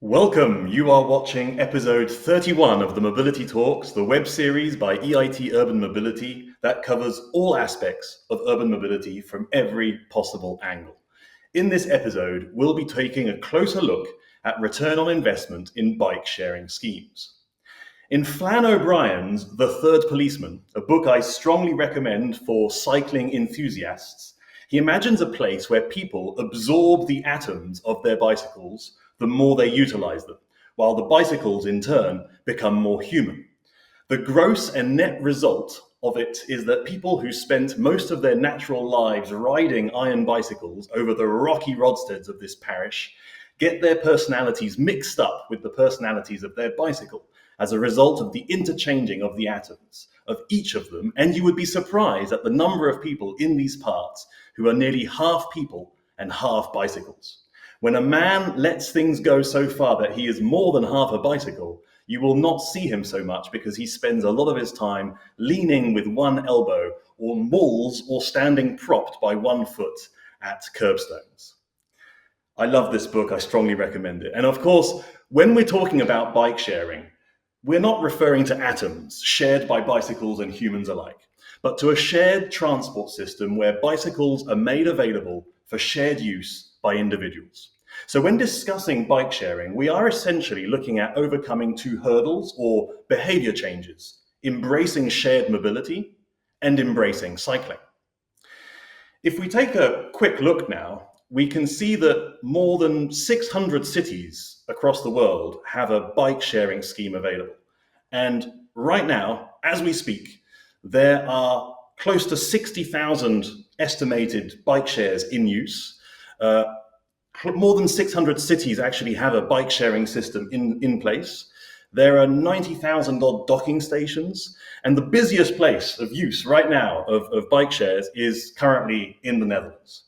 Welcome. You are watching episode 31 of the Mobility Talks, the web series by EIT Urban Mobility that covers all aspects of urban mobility from every possible angle. In this episode, we'll be taking a closer look at return on investment in bike sharing schemes. In Flann O'Brien's The Third Policeman, a book I strongly recommend for cycling enthusiasts, he imagines a place where people absorb the atoms of their bicycles the more they utilize them, while the bicycles in turn become more human. The gross and net result of it is that people who spent most of their natural lives riding iron bicycles over the rocky roadsteads of this parish get their personalities mixed up with the personalities of their bicycle as a result of the interchanging of the atoms of each of them, and you would be surprised at the number of people in these parts who are nearly half people and half bicycles. When a man lets things go so far that he is more than half a bicycle, you will not see him so much because he spends a lot of his time leaning with one elbow on walls or standing propped by one foot at curbstones. I love this book. I strongly recommend it. And of course, when we're talking about bike sharing, we're not referring to atoms shared by bicycles and humans alike, but to a shared transport system where bicycles are made available for shared use by individuals. So when discussing bike sharing, we are essentially looking at overcoming two hurdles or behavior changes: embracing shared mobility and embracing cycling. If we take a quick look now, we can see that more than 600 cities across the world have a bike sharing scheme available. And right now, as we speak, there are close to 60,000 estimated bike shares in use. More than 600 cities actually have a bike sharing system in place. There are 90,000 odd docking stations, and the busiest place of use right now of bike shares is currently in the Netherlands.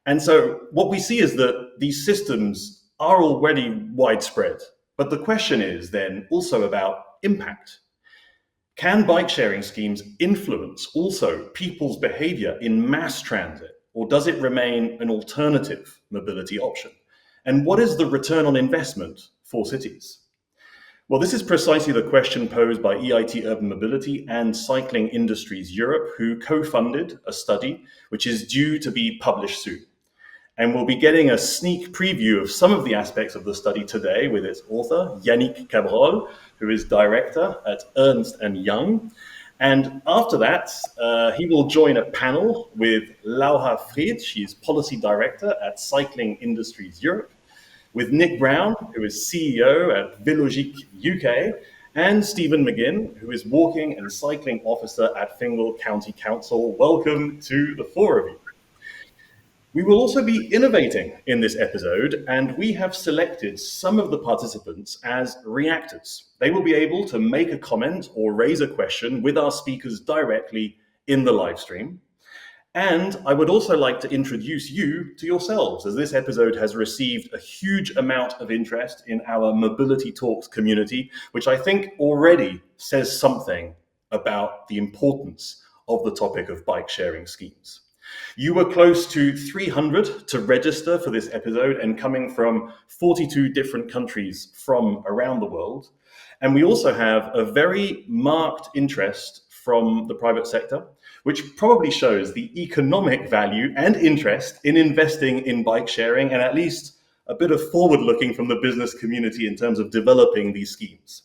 And so what we see is that these systems are already widespread, but the question is then also about impact. Can bike sharing schemes influence also people's behavior in mass transit? Or does it remain an alternative mobility option? And what is the return on investment for cities? Well, this is precisely the question posed by EIT Urban Mobility and Cycling Industries Europe, who co-funded a study which is due to be published soon. And we'll be getting a sneak preview of some of the aspects of the study today with its author, Yannick Cabrol, who is director at Ernst & Young. And after that, he will join a panel with Laura Fried, she is Policy Director at Cycling Industries Europe, with Nick Brown, who is CEO at Vélogik UK, and Stephen McGinn, who is Walking and Cycling Officer at Fingal County Council. Welcome to the four of you. We will also be innovating in this episode, and we have selected some of the participants as reactors. They will be able to make a comment or raise a question with our speakers directly in the live stream. And I would also like to introduce you to yourselves, as this episode has received a huge amount of interest in our Mobility Talks community, which I think already says something about the importance of the topic of bike sharing schemes. You were close to 300 to register for this episode and coming from 42 different countries from around the world. And we also have a very marked interest from the private sector, which probably shows the economic value and interest in investing in bike sharing, and at least a bit of forward looking from the business community in terms of developing these schemes.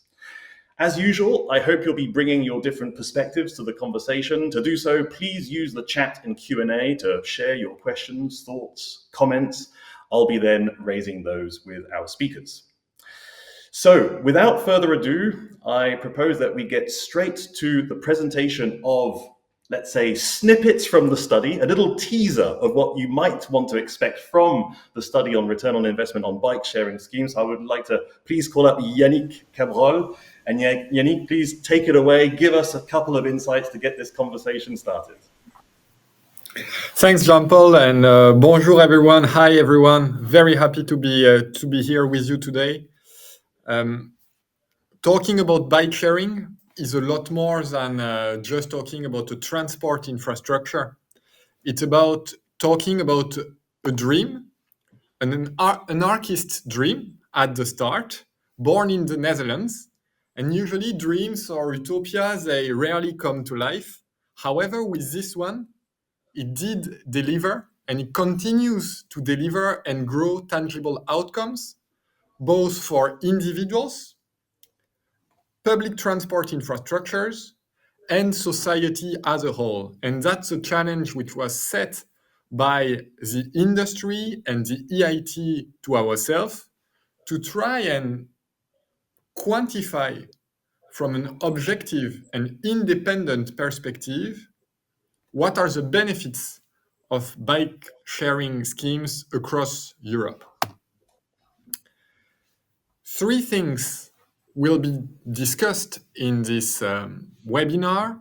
As usual, I hope you'll be bringing your different perspectives to the conversation. To do so, please use the chat and Q&A to share your questions, thoughts, comments. I'll be then raising those with our speakers. So without further ado, I propose that we get straight to the presentation of, let's say, snippets from the study, a little teaser of what you might want to expect from the study on return on investment on bike sharing schemes. I would like to please call up Yannick Cabrol. And Yannick, please take it away. Give us a couple of insights to get this conversation started. Thanks, Jean-Paul, and bonjour, everyone. Hi, everyone. Very happy to be here with you today. Talking about bike sharing is a lot more than just talking about the transport infrastructure. It's about talking about a dream, an artist's dream, at the start, born in the Netherlands, and usually dreams or utopias, they rarely come to life. However, with this one, it did deliver, and it continues to deliver and grow tangible outcomes, both for individuals, public transport infrastructures, and society as a whole. And that's a challenge which was set by the industry and the EIT to ourselves to try and quantify from an objective and independent perspective what are the benefits of bike sharing schemes across Europe. Three things will be discussed in this webinar.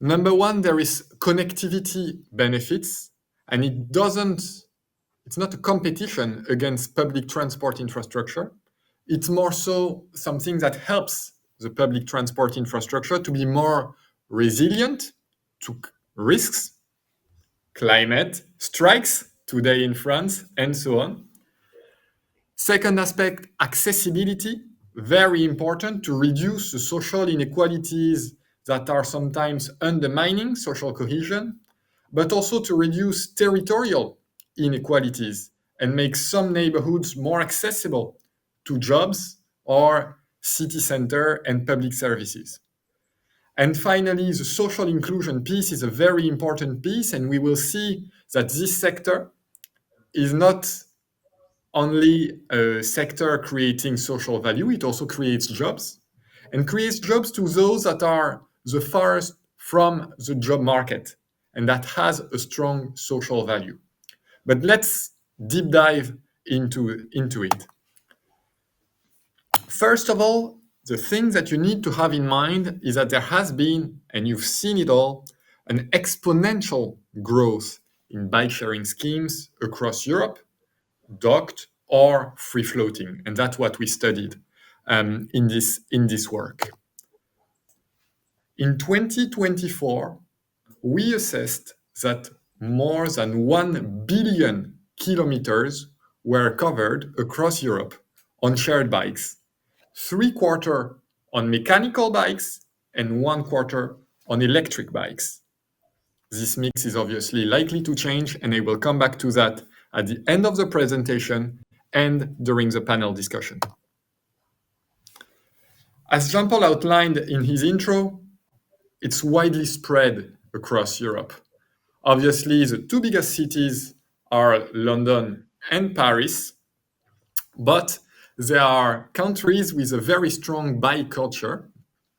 Number one, there is connectivity benefits, and it's not a competition against public transport infrastructure. It's more so something that helps the public transport infrastructure to be more resilient to risks, climate, strikes today in France, and so on. Second aspect, accessibility, very important to reduce the social inequalities that are sometimes undermining social cohesion, but also to reduce territorial inequalities and make some neighborhoods more accessible to jobs or city center and public services. And finally, the social inclusion piece is a very important piece, and we will see that this sector is not only a sector creating social value, it also creates jobs, and creates jobs to those that are the farthest from the job market, and that has a strong social value. But let's deep dive into it. First of all, the thing that you need to have in mind is that there has been, and you've seen it all, an exponential growth in bike sharing schemes across Europe, docked or free floating. And that's what we studied in this work. In 2024, we assessed that more than 1 billion kilometers were covered across Europe on shared bikes, 3/4 on mechanical bikes and 1/4 on electric bikes. This mix is obviously likely to change, and I will come back to that at the end of the presentation and during the panel discussion. As Jean-Paul outlined in his intro, it's widely spread across Europe. Obviously, the two biggest cities are London and Paris, but there are countries with a very strong bike culture,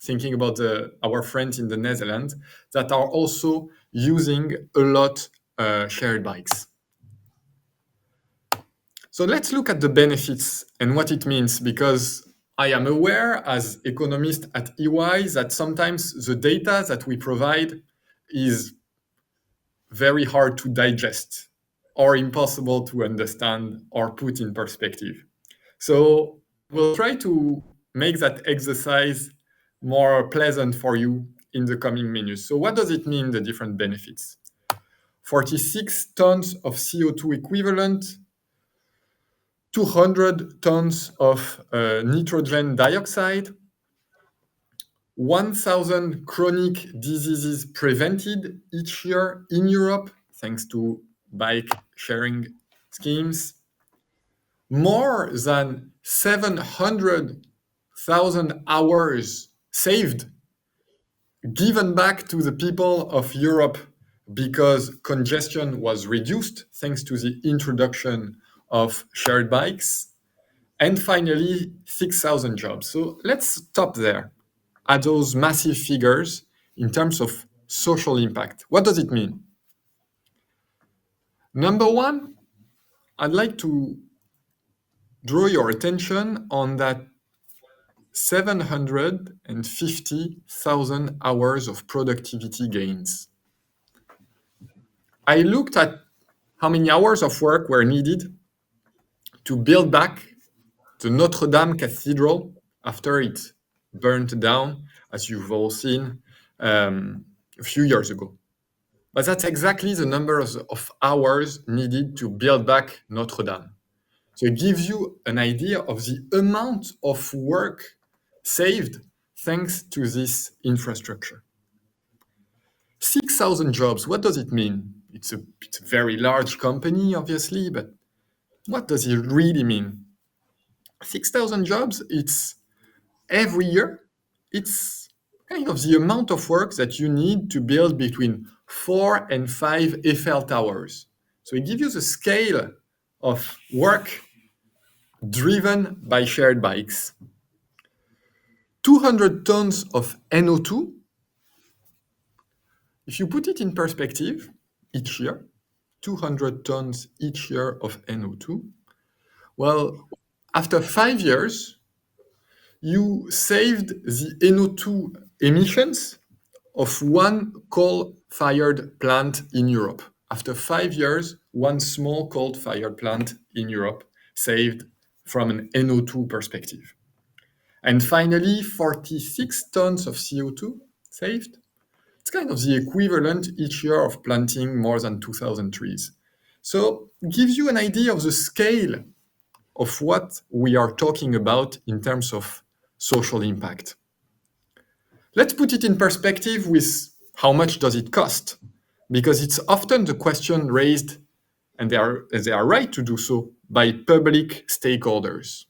thinking about our friends in the Netherlands, that are also using a lot shared bikes. So let's look at the benefits and what it means, because I am aware as economist at EY that sometimes the data that we provide is very hard to digest or impossible to understand or put in perspective. So we'll try to make that exercise more pleasant for you in the coming minutes. So what does it mean, the different benefits? 46 tons of CO2 equivalent, 200 tons of nitrogen dioxide, 1,000 chronic diseases prevented each year in Europe, thanks to bike sharing schemes, more than 700,000 hours saved, given back to the people of Europe because congestion was reduced thanks to the introduction of shared bikes. And finally, 6,000 jobs. So let's stop there at those massive figures in terms of social impact. What does it mean? Number one, I'd like to draw your attention on that 750,000 hours of productivity gains. I looked at how many hours of work were needed to build back the Notre Dame Cathedral after it burned down, as you've all seen a few years ago. But that's exactly the number of hours needed to build back Notre Dame. So it gives you an idea of the amount of work saved thanks to this infrastructure. 6,000 jobs, what does it mean? It's a very large company, obviously, but what does it really mean? 6,000 jobs, it's every year, it's kind of the amount of work that you need to build between 4 and 5 Eiffel Towers. So it gives you the scale of work driven by shared bikes. 200 tons of NO2. If you put it in perspective, each year, 200 tons each year of NO2, well, after 5 years, you saved the NO2 emissions of one coal-fired plant in Europe. After 5 years, one small coal-fired plant in Europe saved from an NO2 perspective. And finally, 46 tons of CO2 saved. It's kind of the equivalent each year of planting more than 2,000 trees. So it gives you an idea of the scale of what we are talking about in terms of social impact. Let's put it in perspective with how much does it cost? Because it's often the question raised, and they are right to do so, by public stakeholders.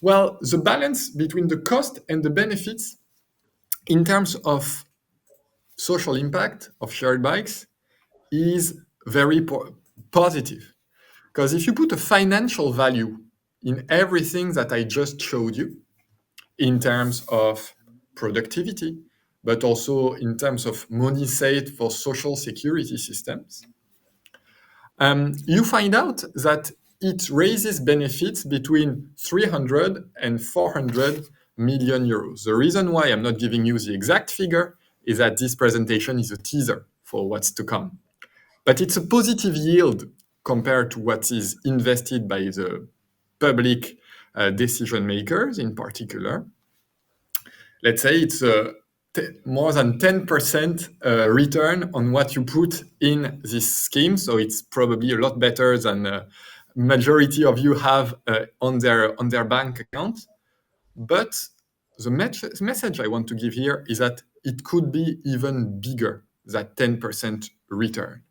Well, the balance between the cost and the benefits in terms of social impact of shared bikes is very positive. Because if you put a financial value in everything that I just showed you, in terms of productivity, but also in terms of money saved for social security systems, you find out that it raises benefits between 300 and 400 million euros. The reason why I'm not giving you the exact figure is that this presentation is a teaser for what's to come. But it's a positive yield compared to what is invested by the public decision makers in particular. Let's say it's more than 10% return on what you put in this scheme. So it's probably a lot better than majority of you have on their bank account. But the message I want to give here is that it could be even bigger, that 10% return.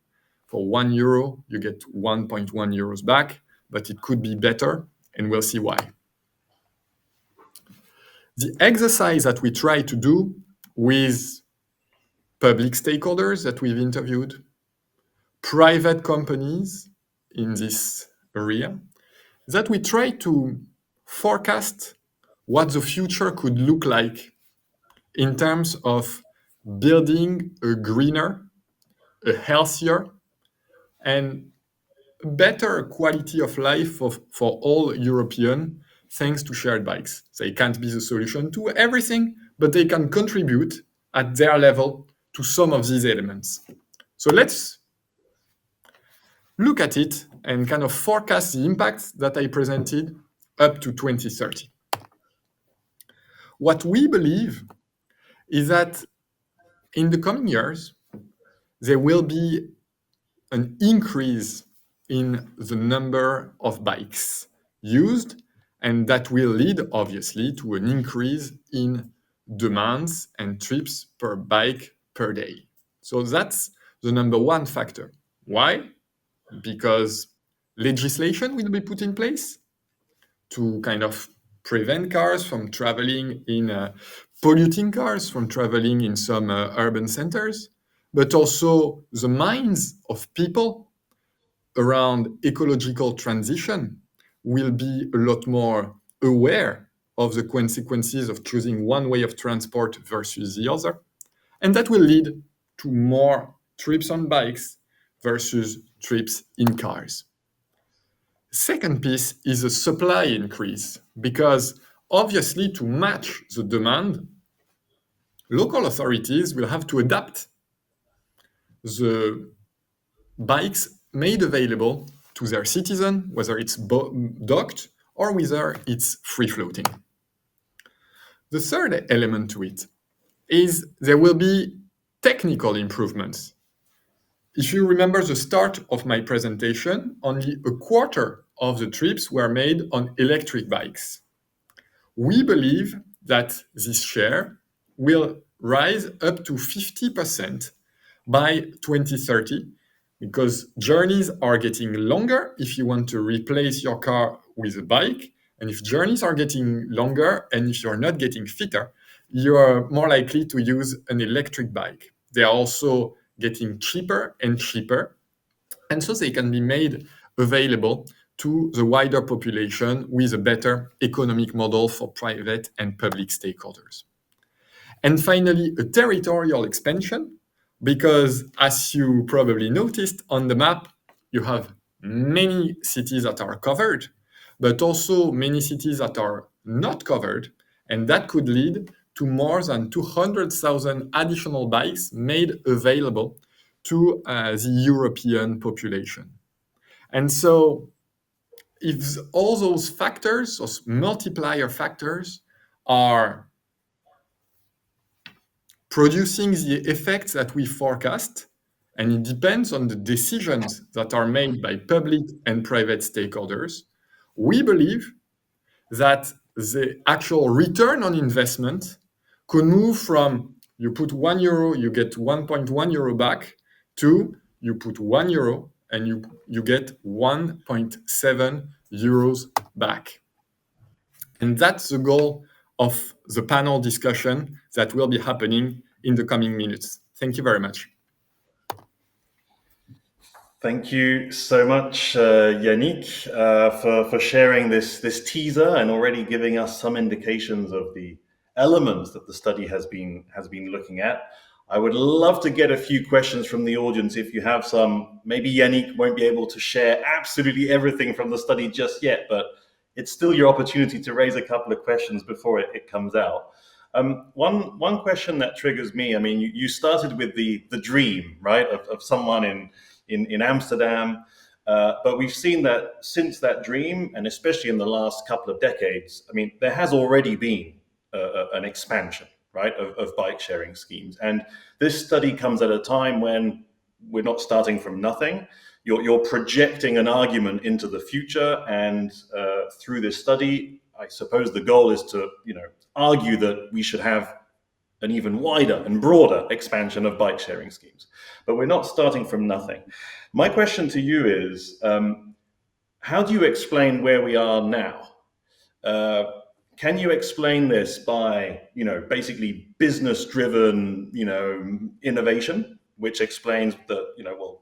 For €1, you get 1.1 euros back, but it could be better, and we'll see why. The exercise that we try to do with public stakeholders that we've interviewed, private companies in this area, is that we try to forecast what the future could look like in terms of building a greener, a healthier, and better quality of life for all Europeans thanks to shared bikes. They can't be the solution to everything, but they can contribute at their level to some of these elements. So let's look at it and kind of forecast the impacts that I presented up to 2030. What we believe is that in the coming years, there will be an increase in the number of bikes used, and that will lead, obviously, to an increase in demands and trips per bike per day. So that's the number one factor. Why? Because legislation will be put in place to kind of prevent cars from traveling in polluting cars from traveling in some urban centers, but also the minds of people around ecological transition will be a lot more aware of the consequences of choosing one way of transport versus the other. And that will lead to more trips on bikes versus trips in cars. Second piece is a supply increase, because obviously to match the demand, local authorities will have to adapt the bikes made available to their citizen, whether it's docked or whether it's free floating. The third element to it is there will be technical improvements. If you remember the start of my presentation, only a quarter of the trips were made on electric bikes. We believe that this share will rise up to 50% by 2030 because journeys are getting longer if you want to replace your car with a bike. And if journeys are getting longer and if you're not getting fitter, you are more likely to use an electric bike. They are also getting cheaper and cheaper. And so they can be made available to the wider population with a better economic model for private and public stakeholders. And finally, a territorial expansion, because as you probably noticed on the map, you have many cities that are covered, but also many cities that are not covered. And that could lead to more than 200,000 additional bikes made available to the European population. And so if all those factors, those multiplier factors, are producing the effects that we forecast, and it depends on the decisions that are made by public and private stakeholders, we believe that the actual return on investment could move from you put €1, you get €1.1 back, to you put €1 and you get €1.7 back. And that's the goal of the panel discussion that will be happening in the coming minutes. Thank you very much. Thank you so much, Yannick, for sharing this teaser and already giving us some indications of the elements that the study has been looking at. I would love to get a few questions from the audience if you have some. Maybe Yannick won't be able to share absolutely everything from the study just yet, but it's still your opportunity to raise a couple of questions before it comes out. One question that triggers me, I mean, you started with the dream, right, of someone in Amsterdam, but we've seen that since that dream, and especially in the last couple of decades, I mean, there has already been an expansion, right, of bike sharing schemes. And this study comes at a time when we're not starting from nothing. You're projecting an argument into the future, and through this study, I suppose the goal is to, argue that we should have an even wider and broader expansion of bike sharing schemes. But we're not starting from nothing. My question to you is, how do you explain where we are now? Can you explain this by, basically business-driven, innovation, which explains that,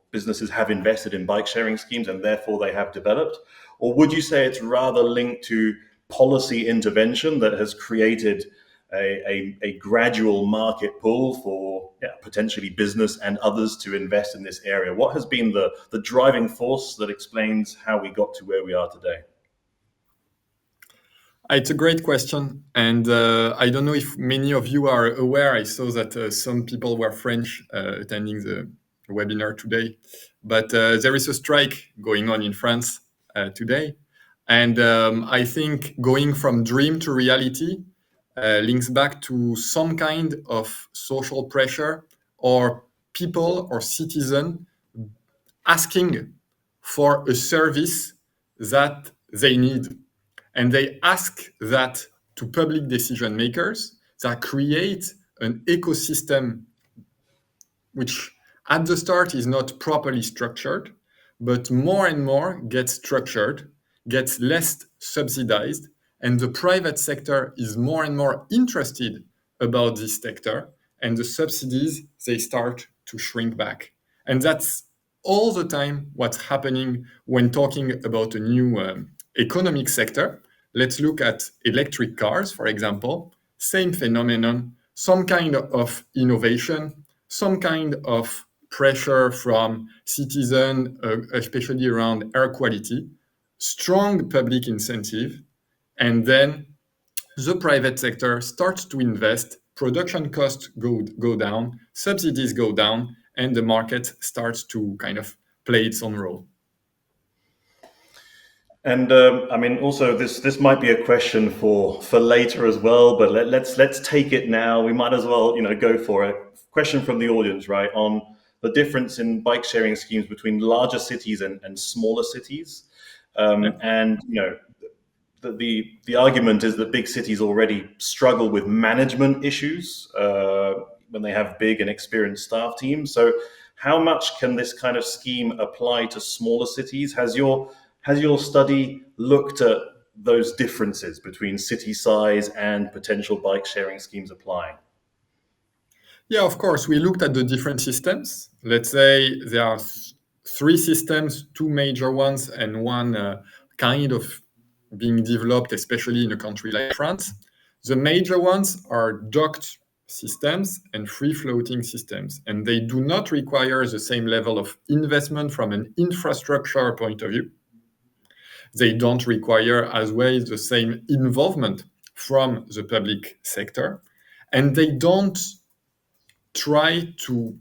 businesses have invested in bike sharing schemes and therefore they have developed? Or would you say it's rather linked to policy intervention that has created a gradual market pull for potentially business and others to invest in this area? What has been the driving force that explains how we got to where we are today? It's a great question. And I don't know if many of you are aware, I saw that some people were French attending the webinar today, but there is a strike going on in France today. And I think going from dream to reality links back to some kind of social pressure or people or citizen asking for a service that they need. And they ask that to public decision makers that create an ecosystem which at the start is not properly structured, but more and more gets structured, gets less subsidized, and the private sector is more and more interested about this sector, and the subsidies, they start to shrink back. And that's all the time what's happening when talking about a new economic sector. Let's look at electric cars, for example. Same phenomenon, some kind of innovation, some kind of pressure from citizens, especially around air quality, strong public incentive, and then the private sector starts to invest, production costs go down, subsidies go down, and the market starts to kind of play its own role. And also this might be a question for later as well, but let's take it now. We might as well, go for it. Question from the audience, right, on the difference in bike sharing schemes between larger cities and smaller cities. And the argument is that big cities already struggle with management issues when they have big and experienced staff teams. So, how much can this kind of scheme apply to smaller cities? Has your study looked at those differences between city size and potential bike sharing schemes applying? Yeah, of course. We looked at the different systems. Let's say there are three systems, two major ones, and one kind of being developed, especially in a country like France. The major ones are docked systems and free floating systems, and they do not require the same level of investment from an infrastructure point of view. They don't require as well the same involvement from the public sector, and they don't try to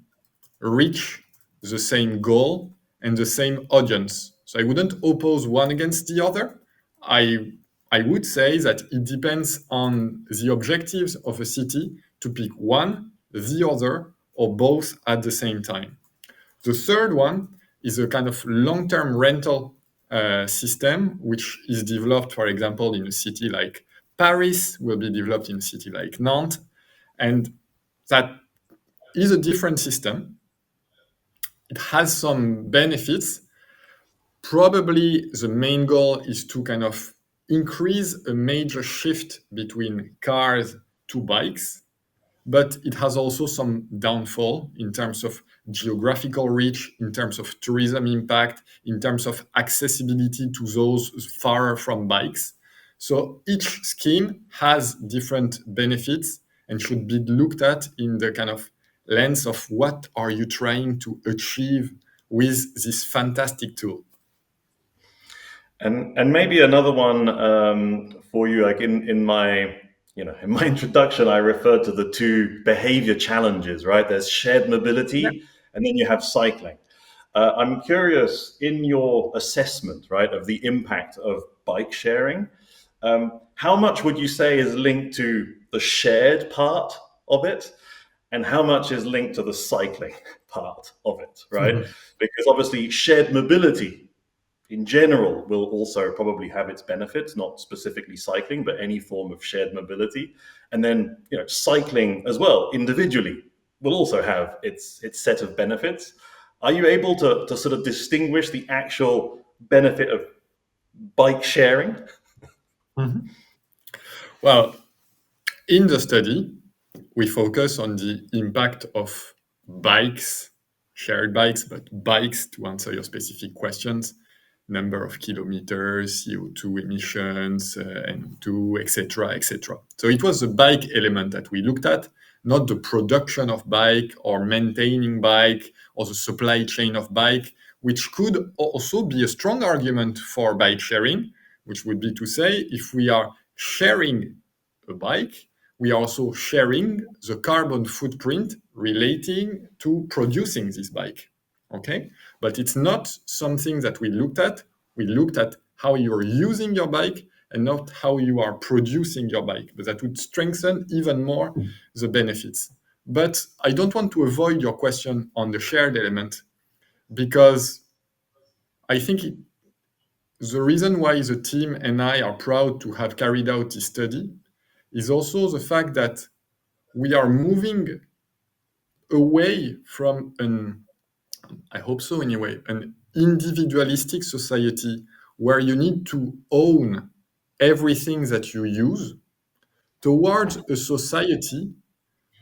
reach the same goal and the same audience. So I wouldn't oppose one against the other. I would say that it depends on the objectives of a city to pick one, the other, or both at the same time. The third one is a kind of long-term rental system, which is developed, for example, in a city like Paris, will be developed in a city like Nantes, and that is a different system. It has some benefits. Probably the main goal is to kind of increase a major shift between cars to bikes, but it has also some downfall in terms of geographical reach, in terms of tourism impact, in terms of accessibility to those far from bikes. So each scheme has different benefits and should be looked at in the kind of lens of what are you trying to achieve with this fantastic tool. And maybe another one for you, like in my in my introduction, I referred to the two behavior challenges, right? There's shared mobility, and then you have cycling. I'm curious, in your assessment, right, of the impact of bike sharing, how much would you say is linked to the shared part of it, and how much is linked to the cycling part of it, right? Because obviously, shared mobility in general will also probably have its benefits, not specifically cycling, but any form of shared mobility. And then, cycling as well, individually, will also have its set of benefits. Are you able to sort of distinguish the actual benefit of bike sharing? Well, in the study, we focus on the impact of bikes, shared bikes, but bikes, to answer your specific questions, number of kilometers, CO2 emissions, NO2, etc., etc. So it was the bike element that we looked at, not the production of bike or maintaining bike or the supply chain of bike, which could also be a strong argument for bike sharing, which would be to say if we are sharing a bike, we are also sharing the carbon footprint relating to producing this bike. Okay, but it's not something that we looked at. We looked at how you're using your bike and not how you are producing your bike, but that would strengthen even more the benefits. But I don't want to avoid your question on the shared element, because I think the reason why the team and I are proud to have carried out this study is also the fact that we are moving away from I hope so anyway, an individualistic society where you need to own everything that you use, towards a society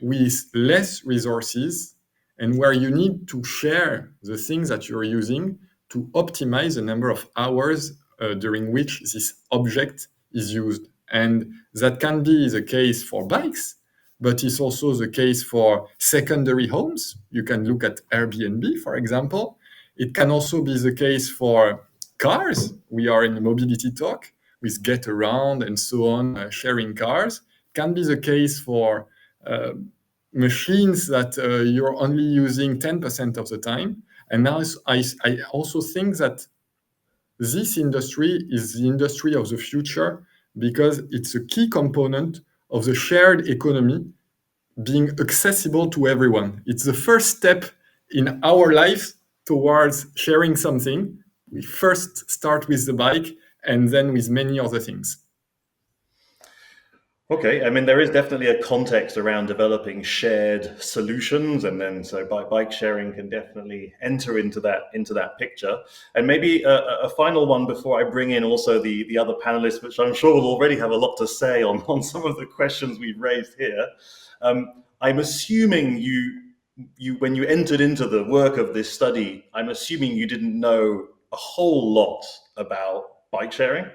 with less resources and where you need to share the things that you're using to optimize the number of hours during which this object is used. And that can be the case for bikes, but it's also the case for secondary homes. You can look at Airbnb, for example. It can also be the case for cars. We are in a mobility talk with Get Around and so on, sharing cars. Can be the case for machines that you're only using 10% of the time. And now I also think that this industry is the industry of the future because it's a key component of the shared economy being accessible to everyone. It's the first step in our life towards sharing something, We first start with the bike and then with many other things. Okay, I mean, there is definitely a context around developing shared solutions, and then so bike sharing can definitely enter into that picture. And maybe a final one before I bring in also the other panelists, which I'm sure will already have a lot to say on some of the questions we've raised here. I'm assuming you when you entered into the work of this study, I'm assuming you didn't know a whole lot about bike sharing.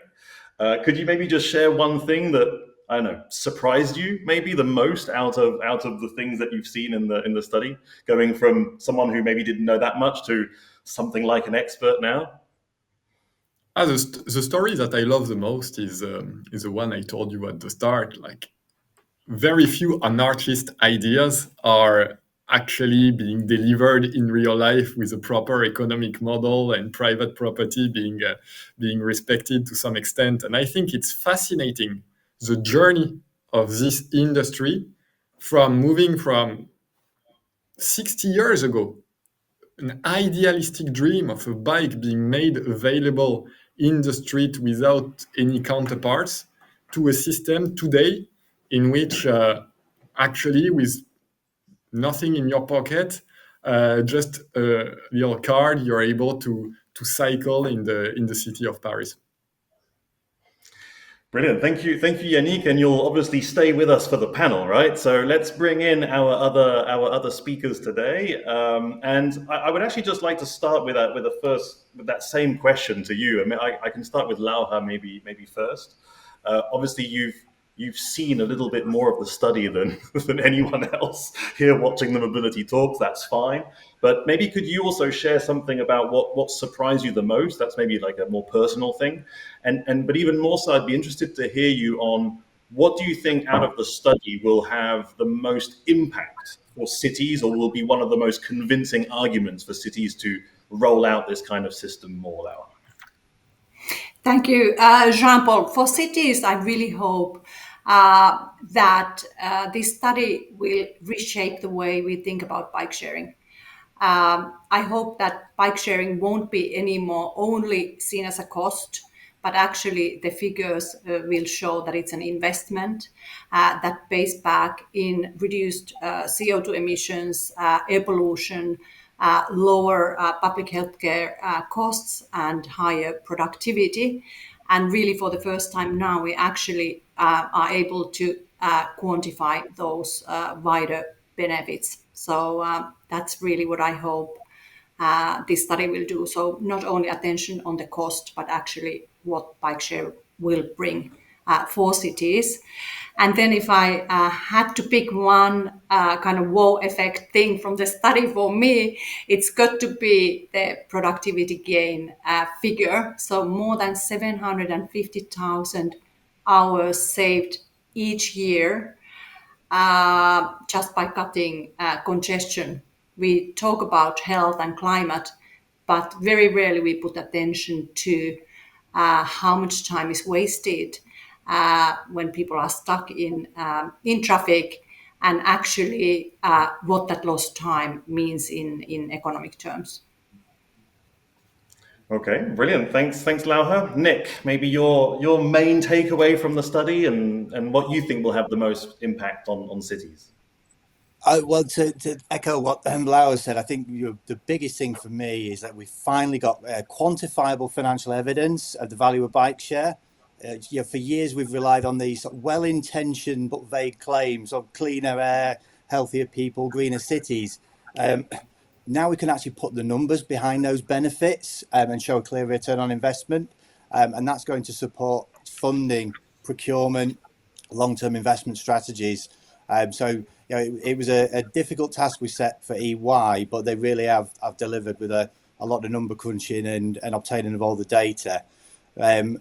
Could you maybe just share one thing that I don't know surprised you maybe the most out of the things that you've seen in the study, going from someone who maybe didn't know that much to something like an expert now? The story that I love the most is the one I told you at the start. Like, very few anarchist ideas are actually being delivered in real life with a proper economic model and private property being respected to some extent. And I think it's fascinating, the journey of this industry, from moving from 60 years ago, an idealistic dream of a bike being made available in the street without any counterparts, to a system today in which actually, with nothing in your pocket, just a little card, you're able to cycle in the city of Paris. Brilliant. Thank you, Yannick. And you'll obviously stay with us for the panel, right? So let's bring in our other speakers today. And I would actually just like to start with that same question to you. I mean, I can start with Lauha maybe first. Obviously, you've seen a little bit more of the study than than anyone else here watching the mobility talks. That's fine. But maybe could you also share something about what surprised you the most? That's maybe like a more personal thing. But even more so, I'd be interested to hear you on what do you think out of the study will have the most impact for cities, or will be one of the most convincing arguments for cities to roll out this kind of system more now? Thank you, Jean-Paul. For cities, I really hope that this study will reshape the way we think about bike sharing. I hope that bike sharing won't be anymore only seen as a cost, but actually the figures will show that it's an investment that pays back in reduced CO2 emissions, air pollution, lower public healthcare costs, and higher productivity. And really, for the first time now, we actually are able to quantify those wider benefits. So that's really what I hope this study will do. So not only attention on the cost, but actually what bike share will bring for cities. And then if I had to pick one kind of wow effect thing from the study, for me, it's got to be the productivity gain figure. So more than 750,000 hours saved each year just by cutting congestion. We talk about health and climate, but very rarely we put attention to how much time is wasted when people are stuck in traffic, and actually what that lost time means in economic terms. Okay, brilliant. Thanks, Lauha. Nick, maybe your main takeaway from the study and what you think will have the most impact on cities. Well, to echo what Laura said, I think the biggest thing for me is that we finally got quantifiable financial evidence of the value of bike share. For years, we've relied on these well-intentioned but vague claims of cleaner air, healthier people, greener cities. Now we can actually put the numbers behind those benefits and show a clear return on investment. And that's going to support funding, procurement, long-term investment strategies. So it was a difficult task we set for EY, but they really have delivered with a lot of number crunching and obtaining of all the data. And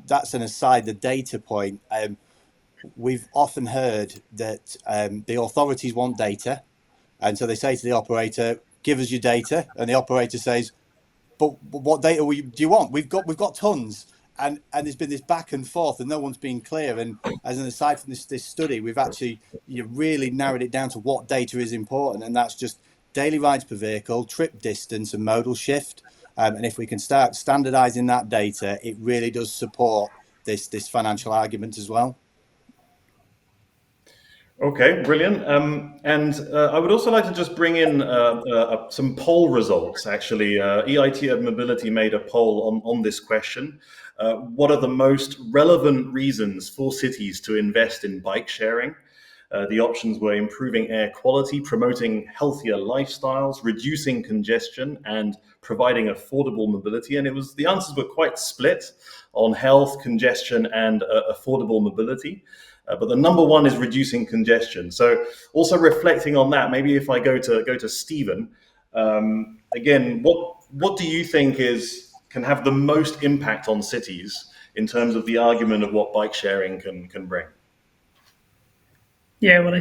that's an aside, the data point. We've often heard that the authorities want data. And so they say to the operator, give us your data. And the operator says, but what data do you want? We've got tons. And there's been this back and forth and no one's been clear. And as an aside from this study, we've actually really narrowed it down to what data is important. And that's just daily rides per vehicle, trip distance and modal shift. And if we can start standardizing that data, it really does support this financial argument as well. Okay, brilliant. And I would also like to just bring in some poll results, actually. EIT Urban Mobility made a poll on this question. What are the most relevant reasons for cities to invest in bike sharing? The options were improving air quality, promoting healthier lifestyles, reducing congestion, and providing affordable mobility. And the answers were quite split on health, congestion, and affordable mobility. But the number one is reducing congestion. So also reflecting on that, maybe if I go to Stephen, again, what do you think can have the most impact on cities in terms of the argument of what bike sharing can bring? Yeah, well, I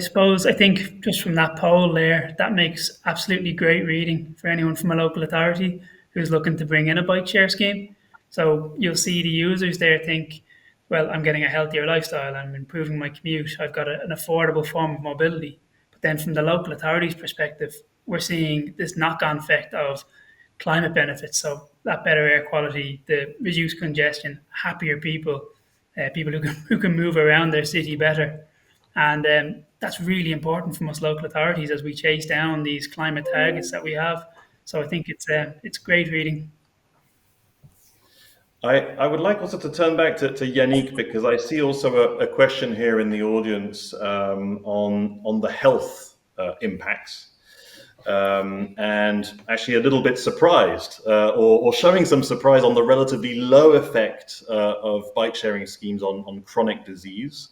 think just from that poll there, that makes absolutely great reading for anyone from a local authority who's looking to bring in a bike share scheme. So you'll see the users there think, well, I'm getting a healthier lifestyle, I'm improving my commute, I've got an affordable form of mobility. But then from the local authority's perspective, we're seeing this knock-on effect of climate benefits. So that better air quality, the reduced congestion, happier people, people who can move around their city better. And that's really important from us local authorities as we chase down these climate targets that we have. So I think it's great reading. I would like also to turn back to Yannick, because I see also a question here in the audience on the health impacts. And actually a little bit surprised or showing some surprise on the relatively low effect of bike sharing schemes on chronic disease.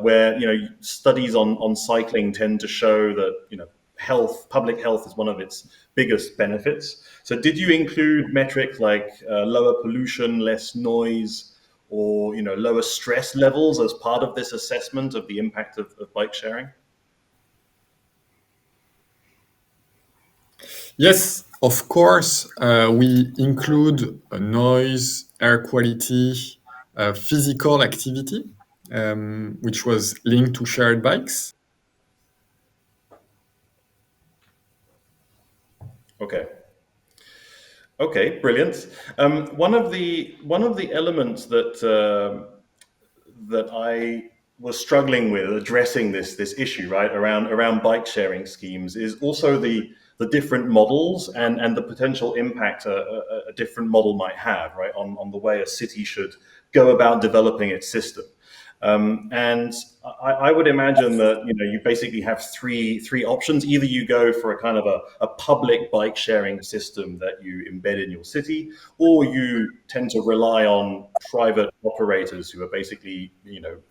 Where studies on cycling tend to show that public health is one of its biggest benefits. So did you include metrics like lower pollution, less noise, or lower stress levels as part of this assessment of the impact of bike sharing? Yes, of course, we include noise, air quality, physical activity, which was linked to shared bikes. Okay, brilliant. One of the elements that I was struggling with addressing this issue, right, around bike sharing schemes, is also the different models and the potential impact a different model might have, right, on the way a city should go about developing its system. And I would imagine that you basically have three options. Either you go for a kind of a public bike sharing system that you embed in your city, or you tend to rely on private operators who are basically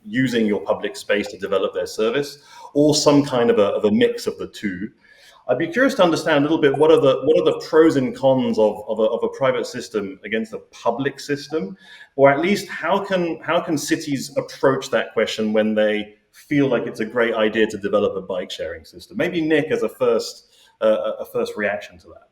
using your public space to develop their service, or some kind of a mix of the two. I'd be curious to understand a little bit what are the pros and cons of a private system against a public system, or at least how can cities approach that question when they feel like it's a great idea to develop a bike sharing system? Maybe Nick as a first reaction to that.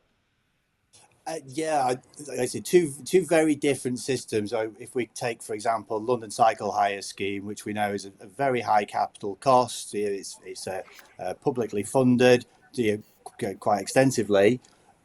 I see two very different systems. So if we take, for example, London Cycle Hire Scheme, which we know is a very high capital cost, it's publicly funded quite extensively,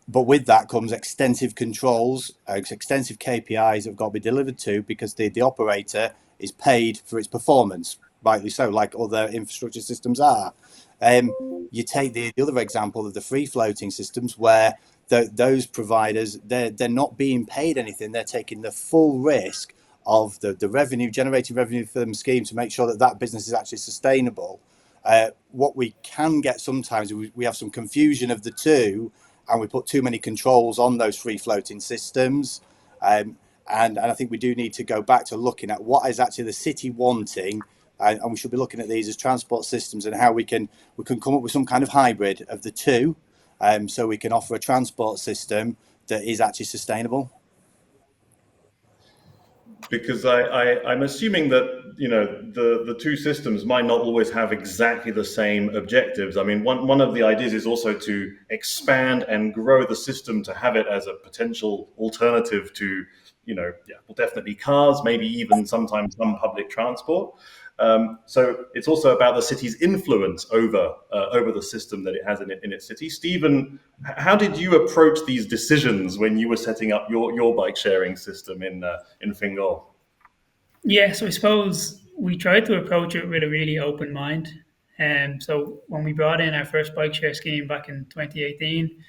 but with that comes extensive controls, extensive KPIs that have got to be delivered to, because the operator is paid for its performance, rightly so, like other infrastructure systems are. You take the other example of the free floating systems, where those providers, they're not being paid anything. They're taking the full risk of the revenue, generating revenue for them scheme, to make sure that business is actually sustainable. What we can get sometimes, we have some confusion of the two, and we put too many controls on those free floating systems. And I think we do need to go back to looking at what is actually the city wanting, and we should be looking at these as transport systems, and how we can come up with some kind of hybrid of the two, so we can offer a transport system that is actually sustainable. Because I'm assuming that the two systems might not always have exactly the same objectives. I mean, one of the ideas is also to expand and grow the system to have it as a potential alternative to well, definitely cars, maybe even sometimes some public transport. So it's also about the city's influence over the system that it has in its city. Stephen, how did you approach these decisions when you were setting up your bike sharing system in Fingal? Yeah, so I suppose we tried to approach it with a really open mind. So when we brought in our first bike share scheme back in 2018,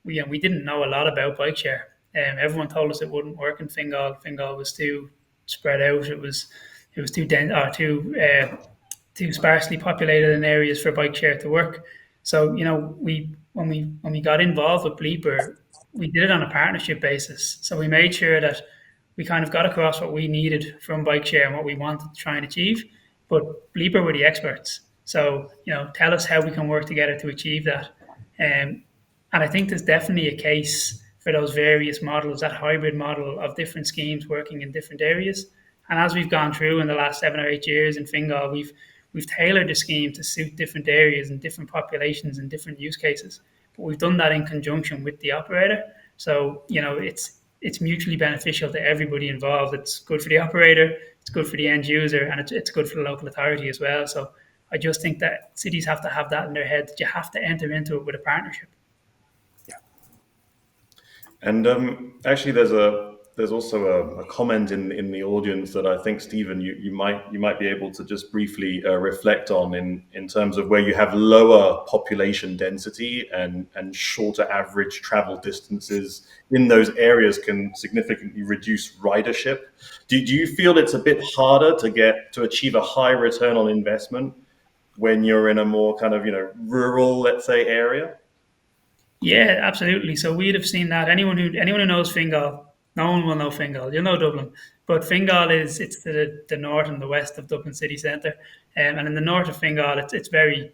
we didn't know a lot about bike share. Everyone told us it wouldn't work in Fingal. Fingal was too spread out. It was too dense or too sparsely populated in areas for bike share to work. So we when we got involved with Bleeper, we did it on a partnership basis. So we made sure that we kind of got across what we needed from bike share and what we wanted to try and achieve. But Bleeper were the experts. So tell us how we can work together to achieve that. Um, and I think there's definitely a case for those various models, that hybrid model of different schemes working in different areas. And as we've gone through in the last 7 or 8 years in Fingal, we've tailored the scheme to suit different areas and different populations and different use cases. But we've done that in conjunction with the operator. So it's mutually beneficial to everybody involved. It's good for the operator, it's good for the end user, and it's good for the local authority as well. So I just think that cities have to have that in their head, that you have to enter into it with a partnership. And actually, there's also a comment in the audience that I think, Stephen, you might be able to just briefly reflect on in terms of where you have lower population density and shorter average travel distances in those areas can significantly reduce ridership. Do you feel it's a bit harder to achieve a high return on investment when you're in a more kind of rural, let's say, area? Yeah, absolutely. So we'd have seen that. Anyone who knows Fingal, no one will know Fingal. You'll know Dublin, but Fingal it's the north and the west of Dublin city centre, and in the north of Fingal, it's very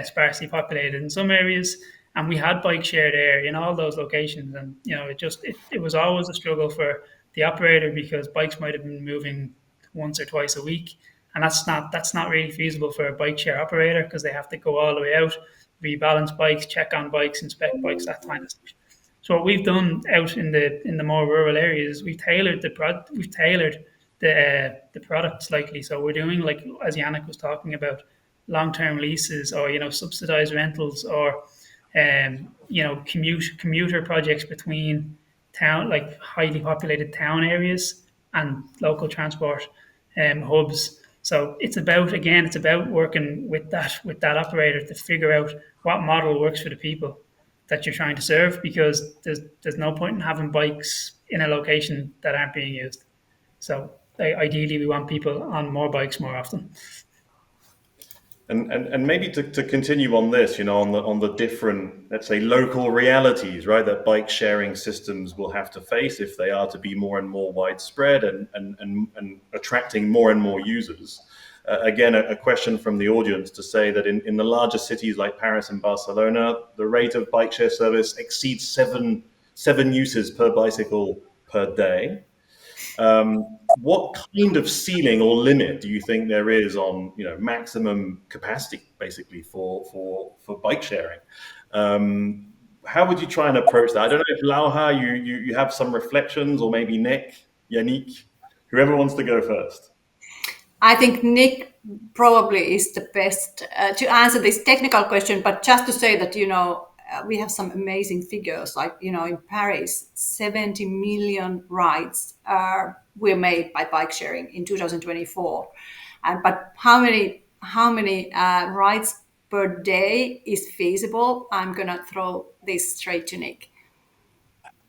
sparsely populated in some areas. And we had bike share there in all those locations, and it was always a struggle for the operator because bikes might have been moving once or twice a week, and that's not really feasible for a bike share operator because they have to go all the way out, rebalance bikes, check on bikes, inspect bikes, that kind of stuff. So what we've done out in the more rural areas, we've tailored the product slightly. So we're doing, like as Yannick was talking about, long-term leases or subsidized rentals or commuter projects between town, like highly populated town areas and local transport hubs. So it's about working with that operator to figure out what model works for the people that you're trying to serve, because there's no point in having bikes in a location that aren't being used. So ideally, we want people on more bikes more often. And maybe to continue on this, on the different, let's say, local realities, right, that bike sharing systems will have to face if they are to be more and more widespread and attracting more and more users. Again, a question from the audience to say that in the larger cities like Paris and Barcelona, the rate of bike share service exceeds seven uses per bicycle per day. What kind of ceiling or limit do you think there is on maximum capacity basically for bike sharing? How would you try and approach that? I don't know if Lauha, you have some reflections, or maybe Nick, Yannick, whoever wants to go first. I think Nick probably is the best to answer this technical question, but just to say that, we have some amazing figures, like, in Paris, 70 million rides were made by bike sharing in 2024. But how many rides per day is feasible? I'm going to throw this straight to Nick.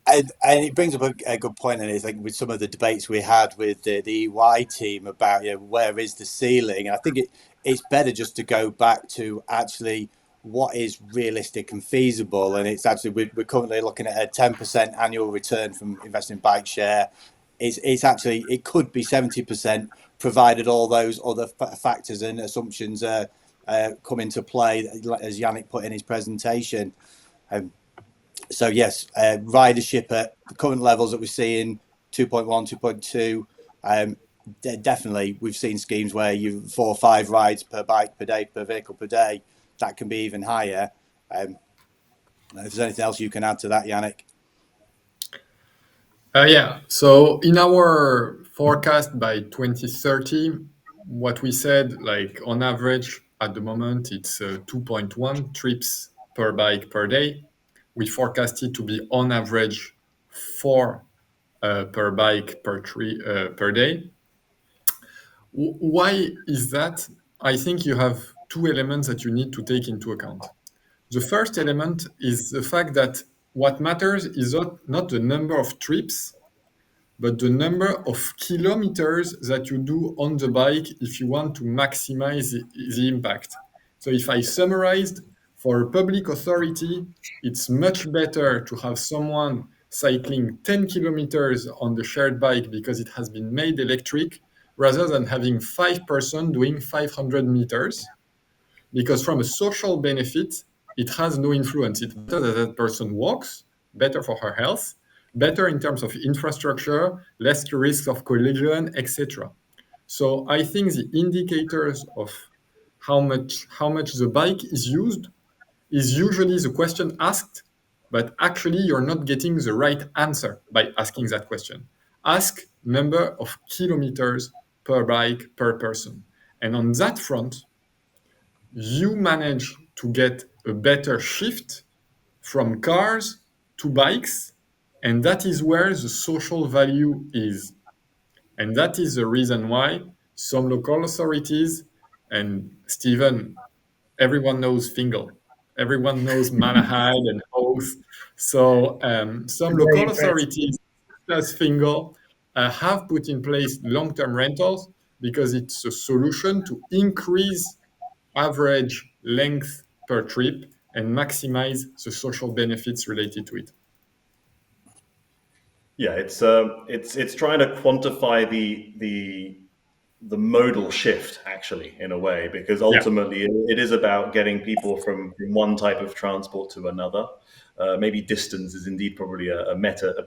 And it brings up a good point, and it's like with some of the debates we had with the EY team about where is the ceiling. And I think it's better just to go back to actually what is realistic and feasible. And it's actually we're currently looking at a 10% annual return from investing in bike share. It's actually, it could be 70%, provided all those other factors and assumptions come into play, as Yannick put in his presentation. So yes, ridership at the current levels that we're seeing, 2.1, 2.2. Definitely, we've seen schemes where you 4 or 5 rides per bike per day, per vehicle per day. That can be even higher. If there's anything else you can add to that, Yannick. Yeah. So in our forecast by 2030, what we said, like on average at the moment, it's 2.1 trips per bike per day. We forecast it to be on average 4 per bike per day. Why is that? I think you have two elements that you need to take into account. The first element is the fact that what matters is not the number of trips, but the number of kilometers that you do on the bike if you want to maximize the impact. So if I summarized, for a public authority, it's much better to have someone cycling 10 kilometers on the shared bike because it has been made electric rather than having 5 persons doing 500 meters, because from a social benefit, it has no influence. It's better that that person walks, better for her health, better in terms of infrastructure, less risk of collision, etc. So I think the indicators of how much the bike is used is usually the question asked, but actually you're not getting the right answer by asking that question. Ask number of kilometers per bike per person. And on that front, you manage to get a better shift from cars to bikes, and that is where the social value is. And that is the reason why some local authorities, and Stephen, everyone knows Fingal, everyone knows Malahide and Oath. So some Very local impressed. authorities, such as Fingal, have put in place long-term rentals because it's a solution to increase average length per trip and maximize the social benefits related to it. Yeah, it's trying to quantify the modal shift, actually, in a way, because Yeah. ultimately it is about getting people from one type of transport to another. Maybe distance is indeed probably a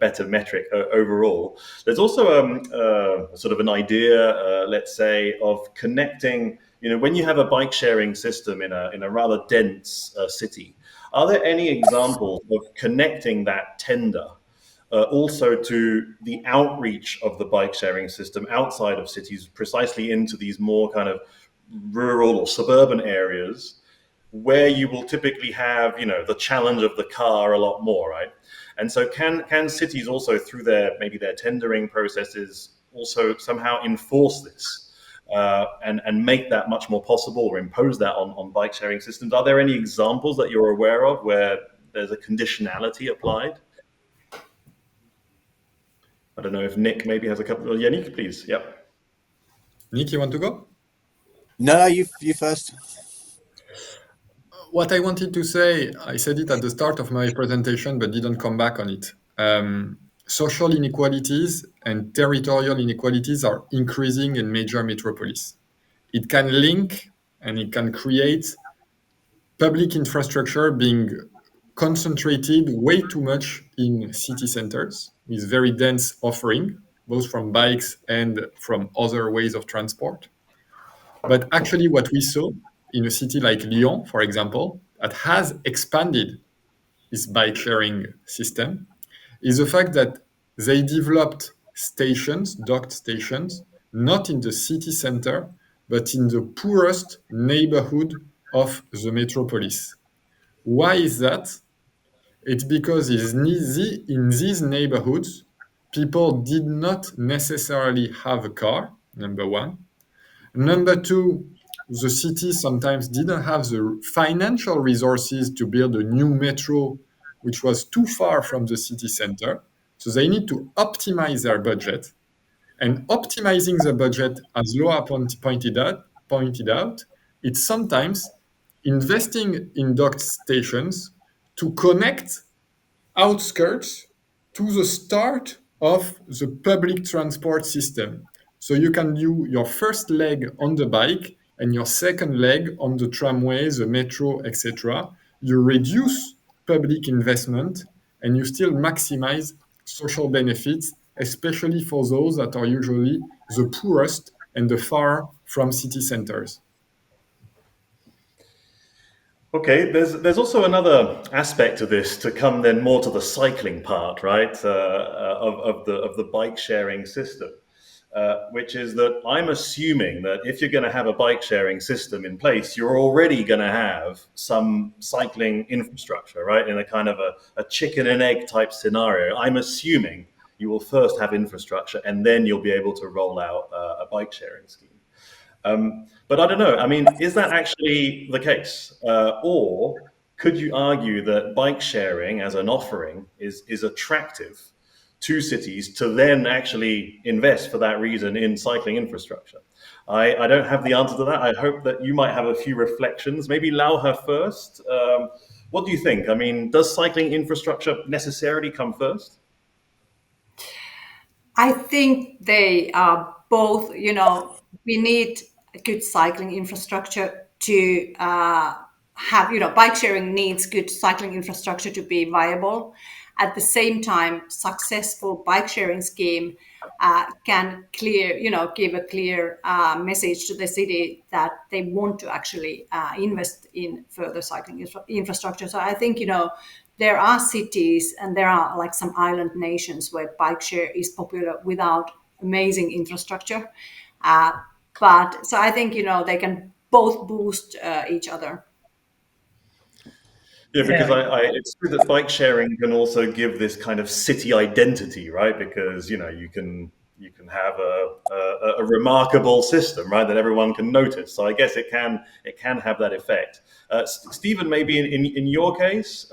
better metric overall. There's also sort of an idea, let's say, of connecting. You know, when you have a bike sharing system in a rather dense city, are there any examples of connecting that tender also to the outreach of the bike sharing system outside of cities, precisely into these more kind of rural or suburban areas where you will typically have, you know, the challenge of the car a lot more, right? And so can cities also, through maybe their tendering processes, also somehow enforce this and make that much more possible, or impose that on bike sharing systems? Are there any examples that you're aware of where there's a conditionality applied? I don't know if Nick maybe has a couple. Yeah, Nick, please. Yep. Nick, you want to go? No, you first. What I wanted to say, I said it at the start of my presentation, but didn't come back on it. Social inequalities and territorial inequalities are increasing in major metropolis. It can link and it can create public infrastructure being concentrated way too much in city centers with very dense offering, both from bikes and from other ways of transport. But actually, what we saw in a city like Lyon, for example, that has expanded its bike sharing system, is the fact that they developed stations, docked stations, not in the city center, but in the poorest neighborhood of the metropolis. Why is that? It's because in these neighborhoods, people did not necessarily have a car, number one. Number two, the city sometimes didn't have the financial resources to build a new metro, which was too far from the city center. So they need to optimize their budget. And optimizing the budget, as Loa pointed out, it's sometimes investing in docked stations to connect outskirts to the start of the public transport system. So you can do your first leg on the bike and your second leg on the tramway, the metro, etc. You reduce public investment and you still maximize social benefits, especially for those that are usually the poorest and the far from city centers. Okay, there's also another aspect to this to come then more to the cycling part, right, of the bike sharing system, which is that I'm assuming that if you're going to have a bike sharing system in place, you're already going to have some cycling infrastructure, right, in a kind of a chicken and egg type scenario. I'm assuming you will first have infrastructure and then you'll be able to roll out a bike sharing scheme. But I don't know. I mean, is that actually the case? Or could you argue that bike sharing as an offering is attractive to cities to then actually invest for that reason in cycling infrastructure? I don't have the answer to that. I hope that you might have a few reflections. Maybe Lauha first. What do you think? I mean, does cycling infrastructure necessarily come first? I think they are both, we need a good cycling infrastructure to have, bike sharing needs good cycling infrastructure to be viable. At the same time, successful bike sharing scheme can give a clear message to the city that they want to actually invest in further cycling infrastructure. So I think, there are cities and there are like some island nations where bike share is popular without amazing infrastructure. But so I think, they can both boost each other. Yeah, because Yeah, it's true that bike sharing can also give this kind of city identity, right? Because you can have a remarkable system, right, that everyone can notice. So I guess it can have that effect. Stephen, maybe in your case,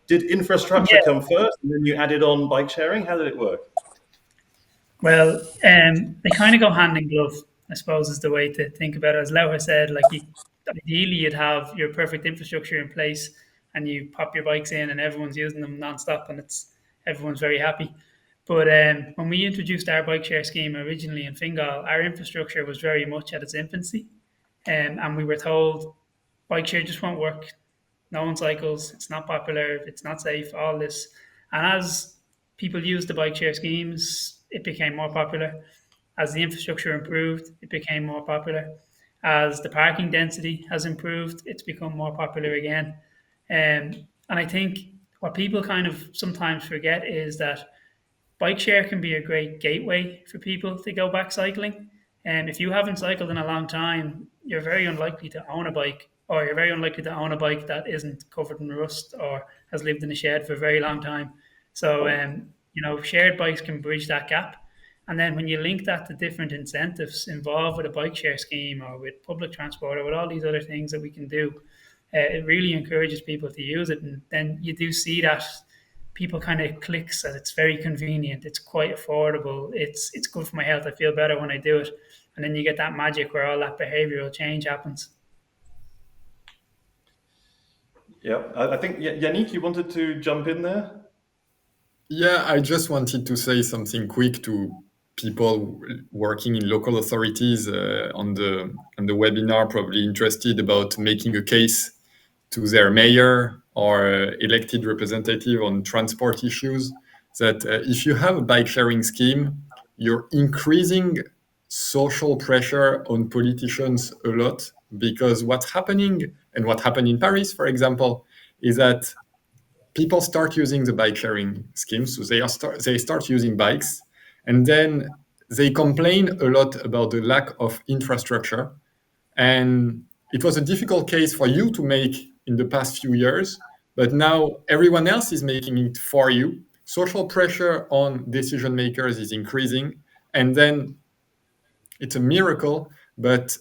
did infrastructure yeah. come first, and then you added on bike sharing? How did it work? Well, they kind of go hand in glove, I suppose, is the way to think about it. As Laura said, like ideally you'd have your perfect infrastructure in place, and you pop your bikes in, and everyone's using them nonstop, and everyone's very happy. But when we introduced our bike share scheme originally in Fingal, our infrastructure was very much at its infancy, and we were told bike share just won't work. No one cycles. It's not popular. It's not safe. All this, and as people used the bike share schemes, it became more popular. As the infrastructure improved, it became more popular. As the parking density has improved, it's become more popular again. And I think what people kind of sometimes forget is that bike share can be a great gateway for people to go back cycling. And if you haven't cycled in a long time, you're very unlikely to own a bike, or you're very unlikely to own a bike that isn't covered in rust or has lived in a shed for a very long time. So, shared bikes can bridge that gap. And then when you link that to different incentives involved with a bike share scheme or with public transport or with all these other things that we can do, it really encourages people to use it. And then you do see that people kind of clicks that it's very convenient, it's quite affordable, it's good for my health, I feel better when I do it. And then you get that magic where all that behavioral change happens. Yeah, I think Yannick, you wanted to jump in there. Yeah, I just wanted to say something quick to people working in local authorities on the webinar, probably interested about making a case to their mayor or elected representative on transport issues, that if you have a bike sharing scheme, you're increasing social pressure on politicians a lot, because what's happening, and what happened in Paris, for example, is that people start using the bike sharing scheme. So they start using bikes, and then they complain a lot about the lack of infrastructure. And it was a difficult case for you to make in the past few years, but now everyone else is making it for you. Social pressure on decision makers is increasing. And then it's a miracle, but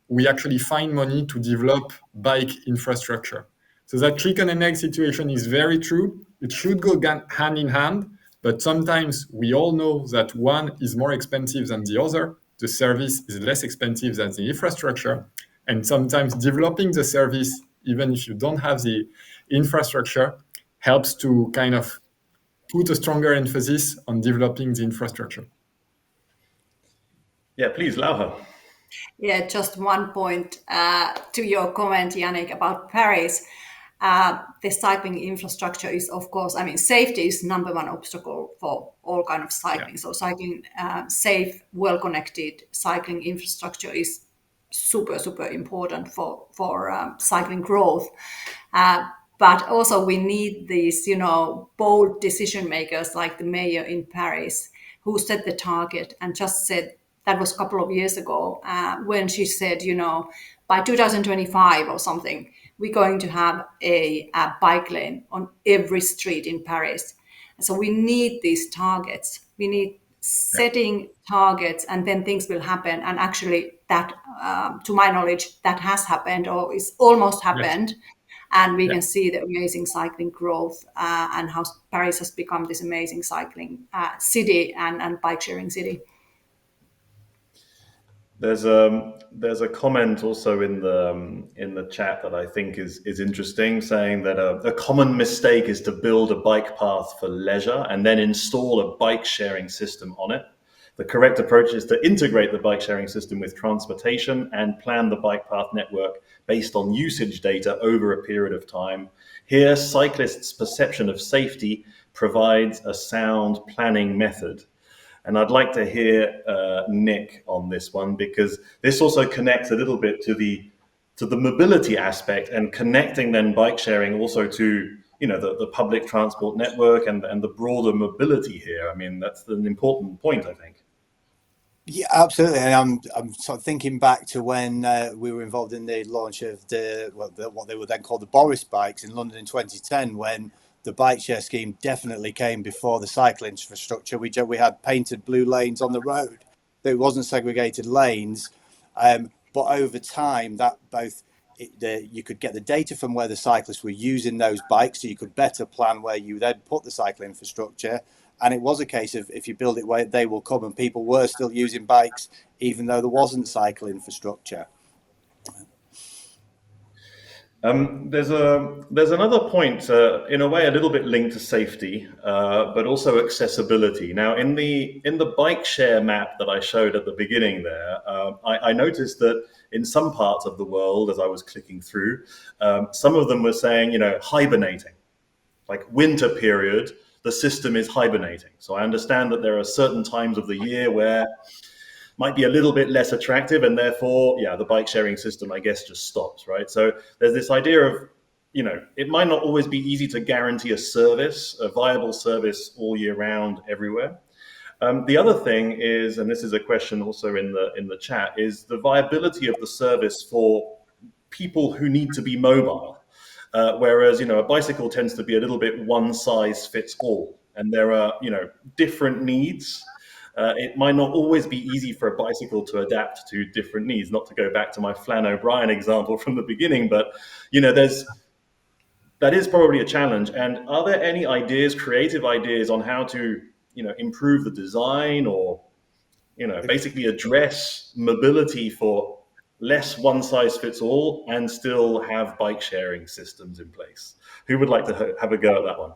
we actually find money to develop bike infrastructure. So that chicken and egg situation is very true. It should go hand in hand, but sometimes we all know that one is more expensive than the other. The service is less expensive than the infrastructure. And sometimes developing the service, even if you don't have the infrastructure, helps to kind of put a stronger emphasis on developing the infrastructure. Yeah, please, Lauha. Yeah, just one point to your comment, Yannick, about Paris. The cycling infrastructure is, of course, safety is number one obstacle for all kind of cycling. Yeah. So cycling, safe, well-connected cycling infrastructure is super important for cycling growth. But also we need these, bold decision makers like the mayor in Paris, who set the target and just said, that was a couple of years ago, when she said, by 2025 or something, we're going to have a bike lane on every street in Paris. So we need these targets. We need setting targets, and then things will happen. And actually, that, to my knowledge, that has happened or is almost happened. And we can see the amazing cycling growth, and how Paris has become this amazing cycling city and bike sharing city. There's a comment also in the chat that I think is interesting, saying that a common mistake is to build a bike path for leisure and then install a bike sharing system on it. The correct approach is to integrate the bike sharing system with transportation and plan the bike path network based on usage data over a period of time. Here, cyclists' perception of safety provides a sound planning method. And I'd like to hear Nick on this one, because this also connects a little bit to the mobility aspect, and connecting then bike sharing also to the public transport network and the broader mobility here. I mean, that's an important point, I think. Yeah, absolutely. And I'm sort of thinking back to when we were involved in the launch of what they were then called the Boris bikes in London in 2010, when the bike share scheme definitely came before the cycle infrastructure. We had painted blue lanes on the road. There wasn't segregated lanes, but over time that you could get the data from where the cyclists were using those bikes, so you could better plan where you then put the cycle infrastructure. And it was a case of, if you build it where they will come, and people were still using bikes even though there wasn't cycle infrastructure. There's another point, in a way, a little bit linked to safety, but also accessibility. Now, in the bike share map that I showed at the beginning there, I noticed that in some parts of the world, as I was clicking through, some of them were saying, hibernating, like winter period, the system is hibernating. So I understand that there are certain times of the year where might be a little bit less attractive, and therefore, the bike sharing system, I guess, just stops, right? So there's this idea of, it might not always be easy to guarantee a viable service all year round everywhere. The other thing is, and this is a question also in the chat, is the viability of the service for people who need to be mobile. Whereas, a bicycle tends to be a little bit one size fits all, and there are, different needs. It might not always be easy for a bicycle to adapt to different needs. Not to go back to my Flann O'Brien example from the beginning, but that is probably a challenge. And are there any creative ideas on how to, improve the design, or, basically address mobility for less one size fits all and still have bike sharing systems in place? Who would like to have a go at that one?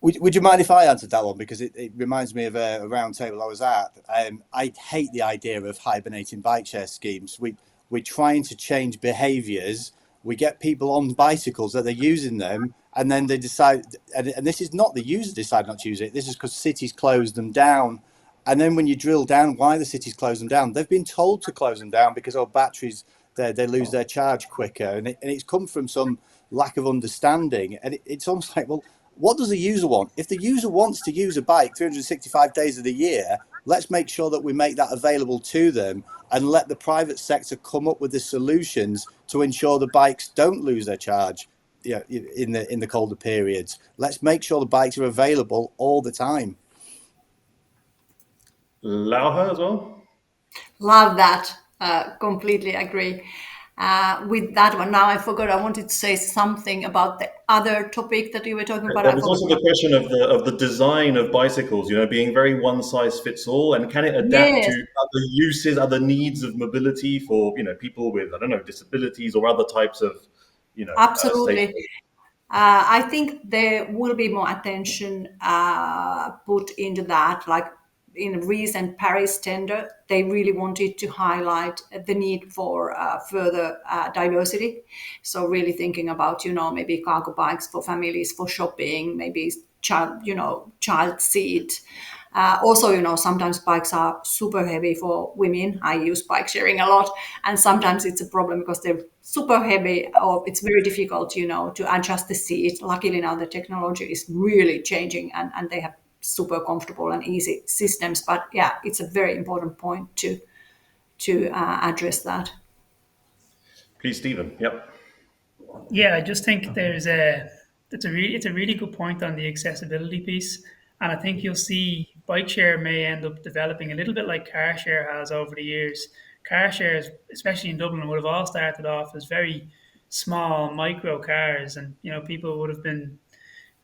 Would you mind if I answered that one? Because it reminds me of a round table I was at. I hate the idea of hibernating bike share schemes. We're trying to change behaviours. We get people on bicycles that they're using them, and then they decide, and this is not the user decide not to use it. This is because cities close them down. And then when you drill down why the cities close them down, they've been told to close them down because our batteries, they lose their charge quicker. And it's come from some lack of understanding. And it's almost like, well, what does the user want? If the user wants to use a bike 365 days of the year, let's make sure that we make that available to them, and let the private sector come up with the solutions to ensure the bikes don't lose their charge in the colder periods. Let's make sure the bikes are available all the time. Lauha as well? Love that. Completely agree with that one. Now I forgot. I wanted to say something about the other topic that you were talking about. There was also the question of the design of bicycles, being very one size fits all, and can it adapt to other uses, other needs of mobility for people with, I don't know, disabilities or other types of absolutely. I think there will be more attention put into that. Like in a recent Paris tender, they really wanted to highlight the need for further diversity. So really thinking about, maybe cargo bikes for families, for shopping, maybe child seat, Also, sometimes bikes are super heavy for women. I use bike sharing a lot, and sometimes it's a problem because they're super heavy, or it's very difficult, to adjust the seat. Luckily now the technology is really changing, and they have super comfortable and easy systems. But yeah, it's a very important point to address that. Please, Stephen. Yep. Yeah, I just think it's a really good point on the accessibility piece, and I think you'll see bike share may end up developing a little bit like car share has over the years. Car shares, especially in Dublin, would have all started off as very small micro cars, and people would have been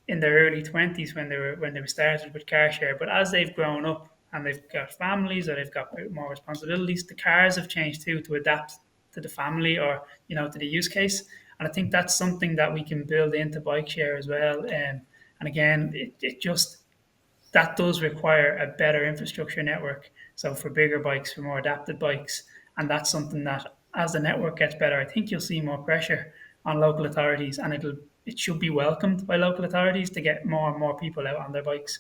in their early 20s when they were started with car share. But as they've grown up and they've got families or they've got more responsibilities, the cars have changed too to adapt to the family or to the use case. And I think that's something that we can build into bike share as well. And again, it just that does require a better infrastructure network. So for bigger bikes, for more adapted bikes, and that's something that as the network gets better, I think you'll see more pressure on local authorities, and it should be welcomed by local authorities to get more and more people out on their bikes.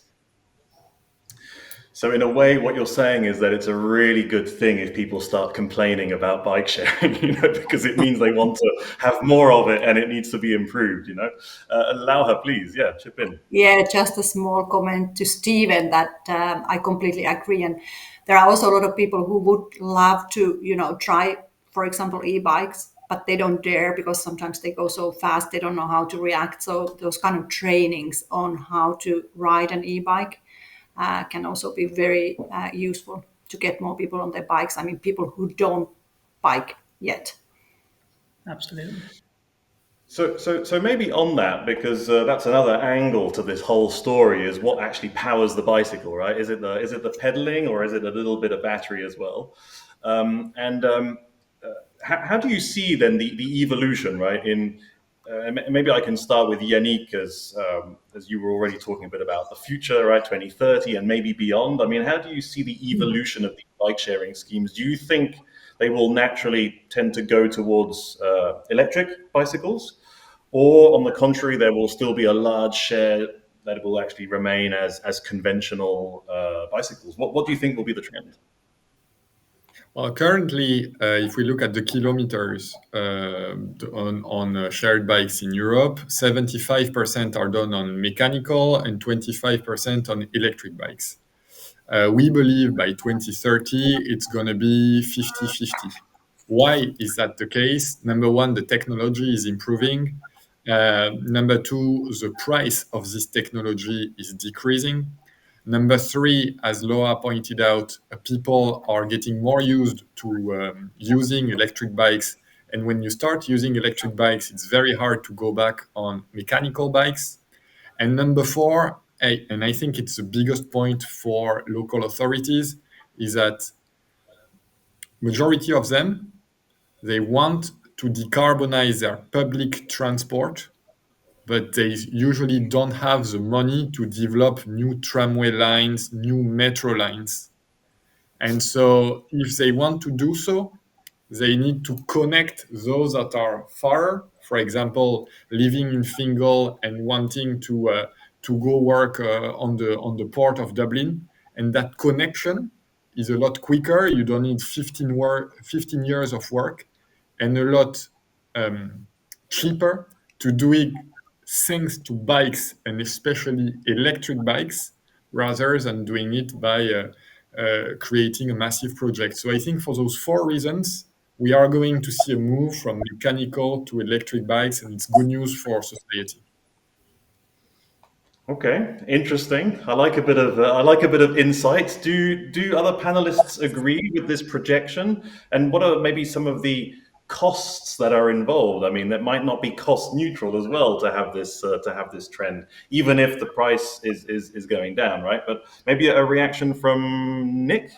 So in a way, what you're saying is that it's a really good thing if people start complaining about bike sharing, because it means they want to have more of it and it needs to be improved. Allow her, please. Yeah, chip in. Yeah, just a small comment to Stephen that I completely agree. And there are also a lot of people who would love to, try, for example, e-bikes, but they don't dare because sometimes they go so fast, they don't know how to react. So those kind of trainings on how to ride an e-bike can also be very useful to get more people on their bikes. I mean, people who don't bike yet. Absolutely. So maybe on that, because that's another angle to this whole story, is what actually powers the bicycle, right? Is it the pedaling, or is it a little bit of battery as well? How do you see then the evolution, right? Maybe I can start with Yannick, as you were already talking a bit about the future, right? 2030 and maybe beyond. I mean, how do you see the evolution of these bike sharing schemes? Do you think they will naturally tend to go towards electric bicycles? Or on the contrary, there will still be a large share that will actually remain as conventional bicycles? What do you think will be the trend? Well, currently, if we look at the kilometers on shared bikes in Europe, 75% are done on mechanical and 25% on electric bikes. We believe by 2030, it's going to be 50-50. Why is that the case? Number one, the technology is improving. Number two, the price of this technology is decreasing. Number three, as Laura pointed out, people are getting more used to using electric bikes. And when you start using electric bikes, it's very hard to go back on mechanical bikes. And number four, and I think it's the biggest point for local authorities, is that majority of them, they want to decarbonize their public transport, but they usually don't have the money to develop new tramway lines, new metro lines. And so if they want to do so, they need to connect those that are far. For example, living in Fingal and wanting to go work on the port of Dublin, and that connection is a lot quicker. You don't need 15 years of work, and a lot cheaper to do it thanks to bikes, and especially electric bikes, rather than doing it by creating a massive project. So I think for those four reasons, we are going to see a move from mechanical to electric bikes, and it's good news for society. Okay, interesting. I like a bit of insight. Do other panelists agree with this projection? And what are maybe some of the costs that are involved? I mean, that might not be cost neutral as well to have this trend, even if the price is going down, right? But maybe a reaction from Nick.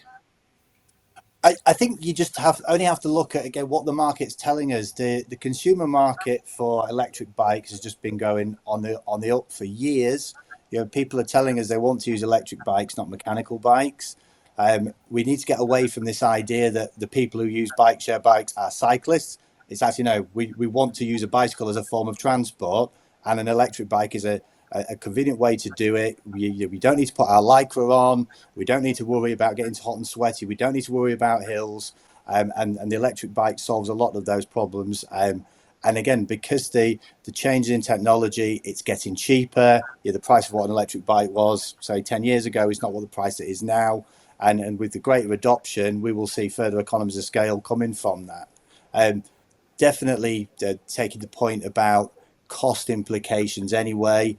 I think you just only have to look at again what the market's telling us. The consumer market for electric bikes has just been going on the up for years. People are telling us they want to use electric bikes, not mechanical bikes. We need to get away from this idea that the people who use bike share bikes are cyclists. It's actually no. We want to use a bicycle as a form of transport, and an electric bike is a a convenient way to do it. We don't need to put our lycra on. We don't need to worry about getting hot and sweaty. We don't need to worry about hills. And the electric bike solves a lot of those problems. And again, because the change in technology, it's getting cheaper. The price of what an electric bike was, say, 10 years ago is not what the price it is now. And with the greater adoption, we will see further economies of scale coming from that. Definitely taking the point about cost implications anyway.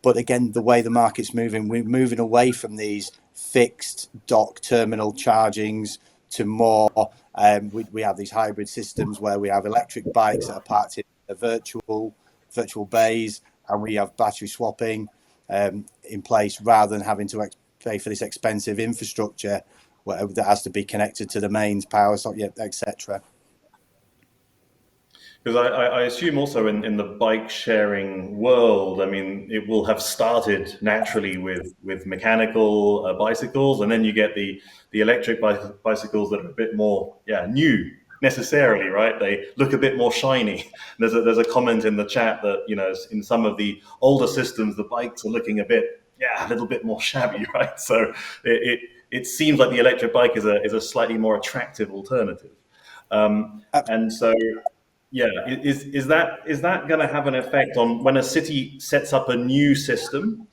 But again, the way the market's moving, we're moving away from these fixed dock terminal chargings to more, we have these hybrid systems where we have electric bikes that are parked in a virtual bays, and we have battery swapping in place rather than having to pay for this expensive infrastructure that has to be connected to the mains, power socket, etc. Because I assume also in the bike sharing world, I mean, it will have started naturally with mechanical bicycles, and then you get the electric bicycles that are a bit more new necessarily, right? They look a bit more shiny. There's a comment in the chat that, you know, in some of the older systems, the bikes are looking a little bit more shabby, right? So it seems like the electric bike is a slightly more attractive alternative, and so. Yeah, is that going to have an effect on when a city sets up a new system?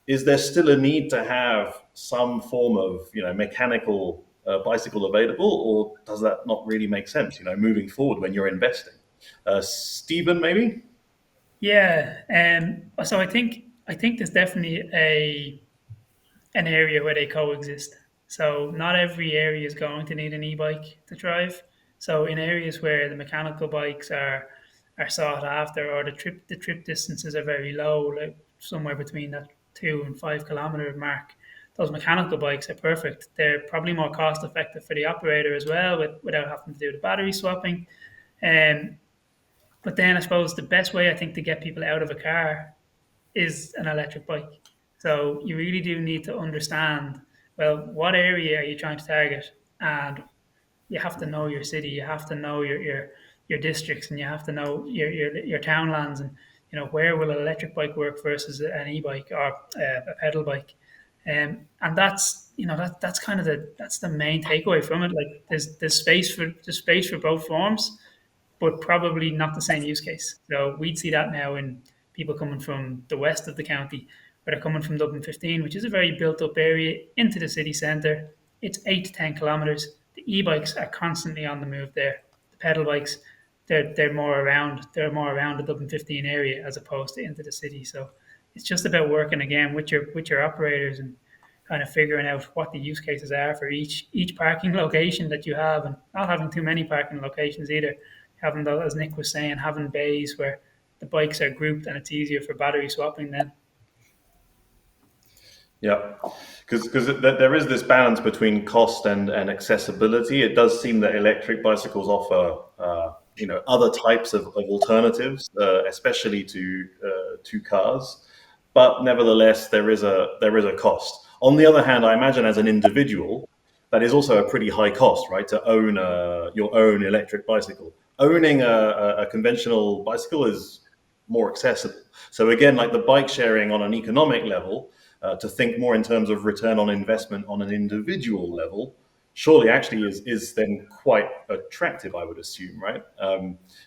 Is there still a need to have some form of, you know, mechanical bicycle available, or does that not really make sense, you know, moving forward when you're investing? Stephen, maybe? Yeah. So I think there's definitely an area where they coexist. So not every area is going to need an e-bike to drive. So in areas where the mechanical bikes are sought after, or the trip distances are very low, like somewhere between that 2 and 5 kilometer mark, those mechanical bikes are perfect. They're probably more cost effective for the operator as well, without having to do the battery swapping. But then I suppose the best way I think to get people out of a car is an electric bike. So you really do need to understand, well, what area are you trying to target? And you have to know your city, you have to know your districts, and you have to know your townlands, and you know, where will an electric bike work versus an e-bike or a pedal bike. And that's, you know, that's kind of that's the main takeaway from it. Like there's space for both forms, but probably not the same use case. So we'd see that now in people coming from the west of the county, where they're coming from Dublin 15, which is a very built-up area, into the city centre. It's 8 to 10 kilometres. The e-bikes are constantly on the move there. The pedal bikes, they're more around the Dublin 15 area as opposed to into the city. So it's just about working again with your operators and kind of figuring out what the use cases are for each parking location that you have, and not having too many parking locations either. Having those, as Nick was saying, having bays where the bikes are grouped and it's easier for battery swapping then. Yeah, because there is this balance between cost and accessibility. It does seem that electric bicycles offer you know, other types of alternatives, especially to cars, but nevertheless there is a cost. On the other hand, I imagine as an individual, that is also a pretty high cost, right? To own your own electric bicycle. Owning a conventional bicycle is more accessible. So again, like the bike sharing on an economic level, to think more in terms of return on investment on an individual level, surely actually is then quite attractive, I would assume, right?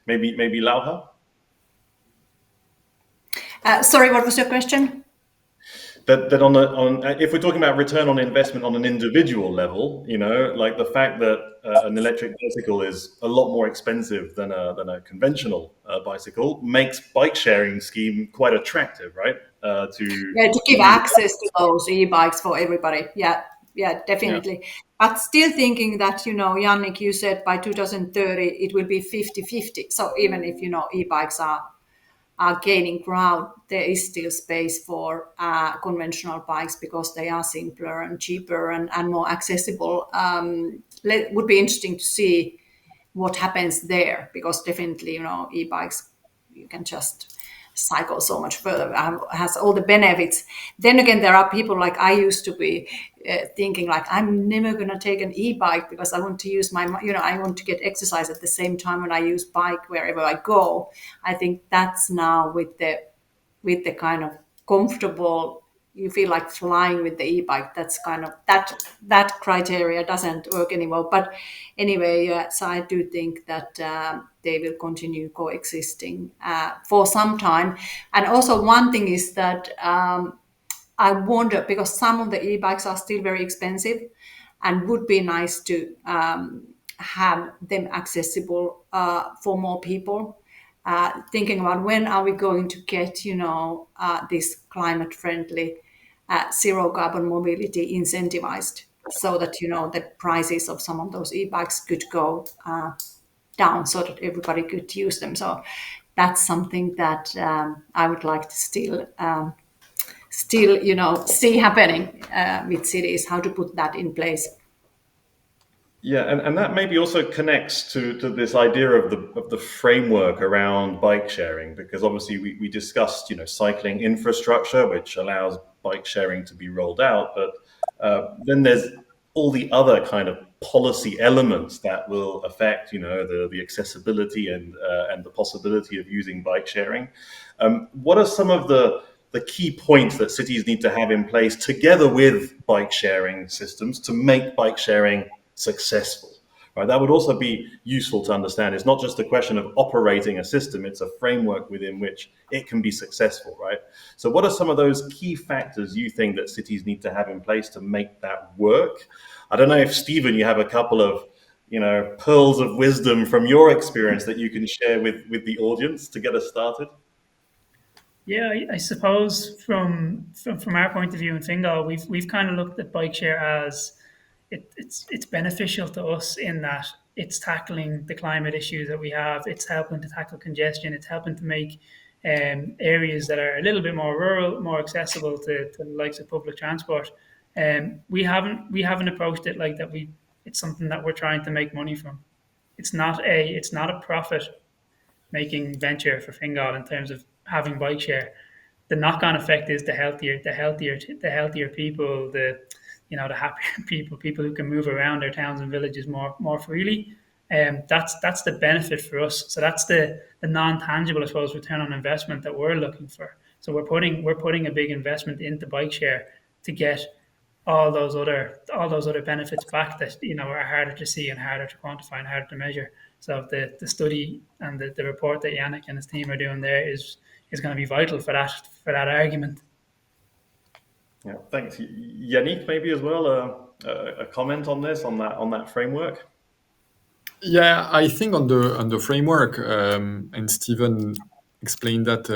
Maybe Lauha? Sorry, what was your question? That if we're talking about return on investment on an individual level, you know, like the fact that an electric bicycle is a lot more expensive than a conventional bicycle makes bike sharing scheme quite attractive, right? To give access to those e-bikes for everybody. Yeah, definitely. Yeah. But still thinking that, you know, Yannick, you said by 2030 it will be 50-50. So even if, you know, e-bikes are gaining ground, there is still space for conventional bikes because they are simpler and cheaper and more accessible. Would be interesting to see what happens there, because definitely, you know, e-bikes, you can just cycle so much further, has all the benefits. Then again, there are people like I used to be thinking like, I'm never going to take an e-bike because I want to use I want to get exercise at the same time when I use bike wherever I go. I think that's now with the kind of comfortable, you feel like flying with the e-bike. That's kind of that criteria doesn't work anymore. But anyway, so I do think that they will continue coexisting for some time. And also one thing is that I wonder, because some of the e-bikes are still very expensive, and would be nice to have them accessible for more people. Thinking about when are we going to get, this climate-friendly zero carbon mobility incentivized, so that the prices of some of those e-bikes could go down, so that everybody could use them. So that's something that I would like to still see happening with cities, how to put that in place. Yeah, and that maybe also connects to this idea of the framework around bike sharing, because obviously we discussed cycling infrastructure, which allows bike sharing to be rolled out, but then there's all the other kind of policy elements that will affect the accessibility and the possibility of using bike sharing. What are some of the key points that cities need to have in place together with bike sharing systems to make bike sharing successful? Right, that would also be useful to understand. It's not just a question of operating a system, it's a framework within which it can be successful, right? So what are some of those key factors you think that cities need to have in place to make that work? I don't know if, Stephen, you have a couple of pearls of wisdom from your experience that you can share with the audience to get us started. Yeah, I suppose from our point of view in Fingal, we've kind of looked at bike share as it's beneficial to us in that it's tackling the climate issues that we have. It's helping to tackle congestion. It's helping to make areas that are a little bit more rural more accessible to the likes of public transport. We haven't approached it like that. It's something that we're trying to make money from. It's not a profit making venture for Fingal in terms of having bike share. The knock-on effect is the healthier people, the happier people who can move around their towns and villages more freely. That's the benefit for us. So that's the non-tangible, I suppose, return on investment that we're looking for. So we're putting a big investment into bike share to get all those other benefits back that are harder to see and harder to quantify and harder to measure. So the study and the report that Yannick and his team are doing there is going to be vital for that argument. Yeah, thanks, Yannick. Maybe as well a comment on this, on that framework. Yeah, I think on the framework, and Stephen explained that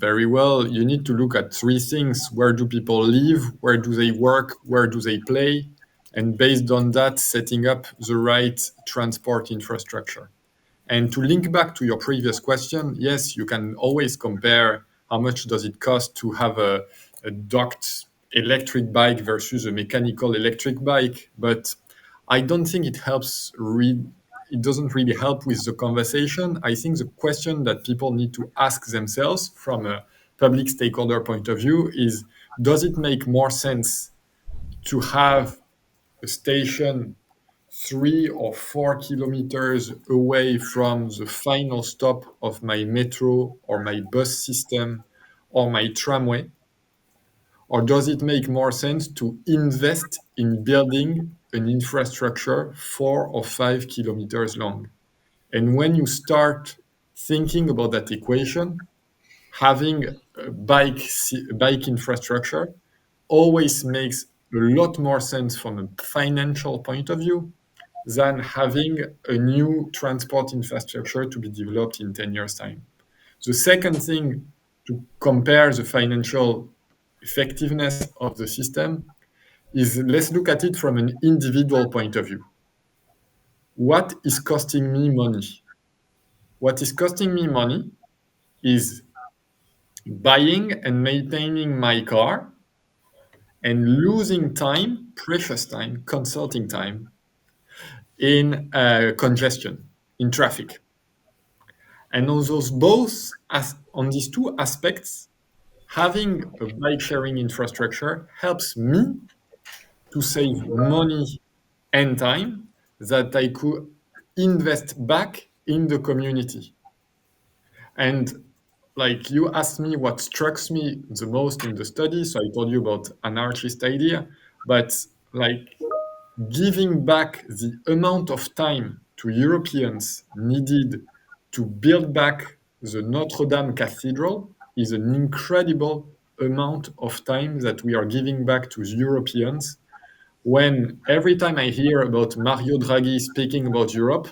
very well. You need to look at three things: where do people live, where do they work, where do they play, and based on that, setting up the right transport infrastructure. And to link back to your previous question, yes, you can always compare how much does it cost to have a docked electric bike versus a mechanical electric bike, but I don't think it helps it doesn't really help with the conversation. I think the question that people need to ask themselves from a public stakeholder point of view is, does it make more sense to have a station 3 or 4 kilometers away from the final stop of my metro or my bus system or my tramway? Or does it make more sense to invest in building an infrastructure 4 or 5 kilometers long? And when you start thinking about that equation, having a bike infrastructure always makes a lot more sense from a financial point of view than having a new transport infrastructure to be developed in 10 years' time. The second thing to compare the financial effectiveness of the system is, let's look at it from an individual point of view. What is costing me money? What is costing me money is buying and maintaining my car and losing time, precious time, consulting time in congestion, in traffic. And on these two aspects, having a bike sharing infrastructure helps me to save money and time that I could invest back in the community. And like you asked me what strikes me the most in the study, so I told you about anarchist idea, but like giving back the amount of time to Europeans needed to build back the Notre Dame Cathedral is an incredible amount of time that we are giving back to Europeans. When every time I hear about Mario Draghi speaking about Europe,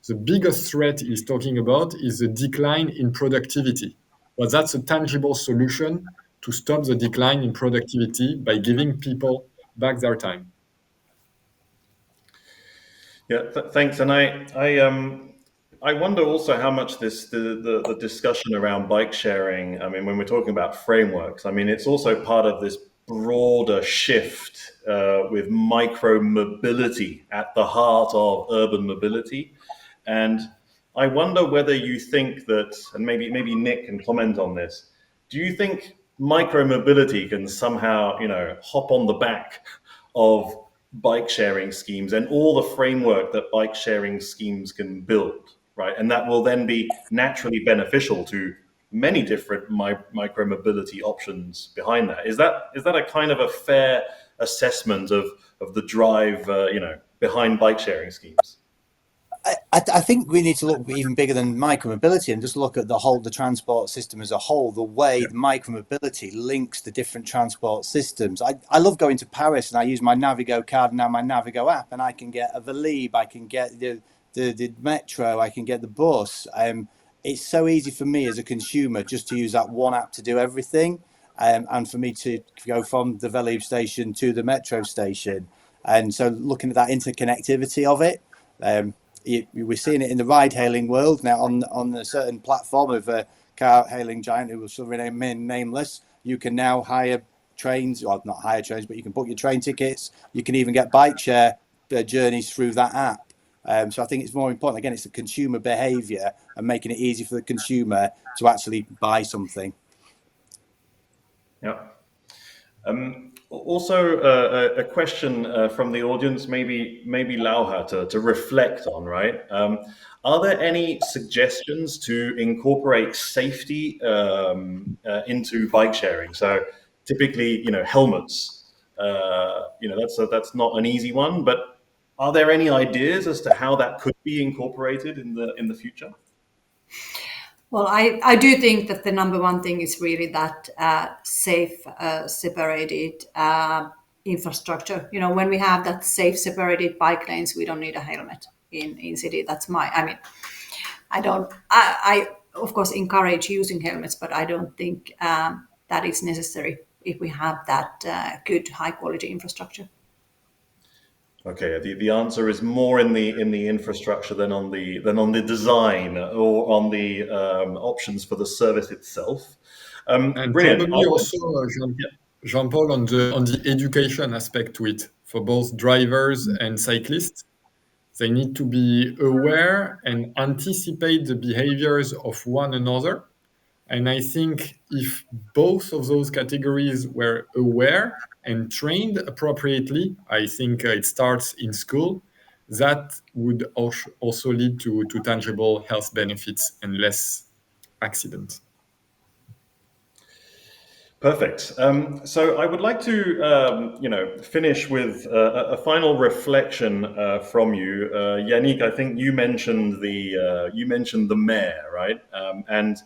the biggest threat he's talking about is the decline in productivity. But that's a tangible solution to stop the decline in productivity by giving people back their time. Yeah, thanks. And I wonder also how much the discussion around bike sharing. I mean, when we're talking about frameworks, I mean, it's also part of this broader shift with micro mobility at the heart of urban mobility. And I wonder whether you think that, and maybe Nick can comment on this. Do you think micro mobility can somehow, hop on the back of bike sharing schemes and all the framework that bike sharing schemes can build, right? And that will then be naturally beneficial to many different micro mobility options behind that. Is that a kind of a fair assessment of the drive, behind bike sharing schemes? I think we need to look even bigger than micromobility and just look at the transport system as a whole, the way the micromobility links the different transport systems. I love going to Paris and I use my Navigo card and now my Navigo app, and I can get a Vélib, I can get the metro, I can get the bus. It's so easy for me as a consumer just to use that one app to do everything, and for me to go from the Vélib station to the metro station. And so looking at that interconnectivity of it, we're seeing it in the ride-hailing world now on a certain platform of a car-hailing giant who will still remain nameless. You can now hire trains, or not hire trains, but you can book your train tickets. You can even get bike share journeys through that app. So I think it's more important. Again, it's the consumer behaviour and making it easy for the consumer to actually buy something. Yeah. Also, a question from the audience, maybe Lauha to reflect on, right? Are there any suggestions to incorporate safety into bike sharing? So typically, helmets. That's not an easy one, but are there any ideas as to how that could be incorporated in the future? Well, I do think that the number one thing is really that safe, separated infrastructure. When we have that safe, separated bike lanes, we don't need a helmet in city. That's I of course encourage using helmets, but I don't think that is necessary if we have that good, high quality infrastructure. Okay, the answer is more in the infrastructure than on the design or on the options for the service itself. And Brilliant. probably also, Jean-Paul, on the education aspect to it for both drivers and cyclists. They need to be aware and anticipate the behaviors of one another. And I think if both of those categories were aware and trained appropriately, I think it starts in school, that would also lead to tangible health benefits and less accidents. Perfect. So I would like to, finish with a final reflection from you, Yannick. I think you mentioned the mayor, right? And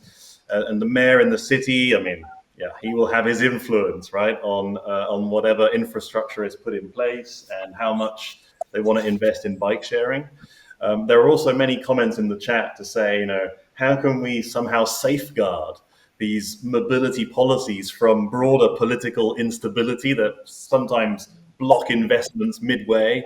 the mayor in the city. I mean, yeah, he will have his influence, right, on whatever infrastructure is put in place and how much they want to invest in bike sharing. There are also many comments in the chat to say, how can we somehow safeguard these mobility policies from broader political instability that sometimes block investments midway?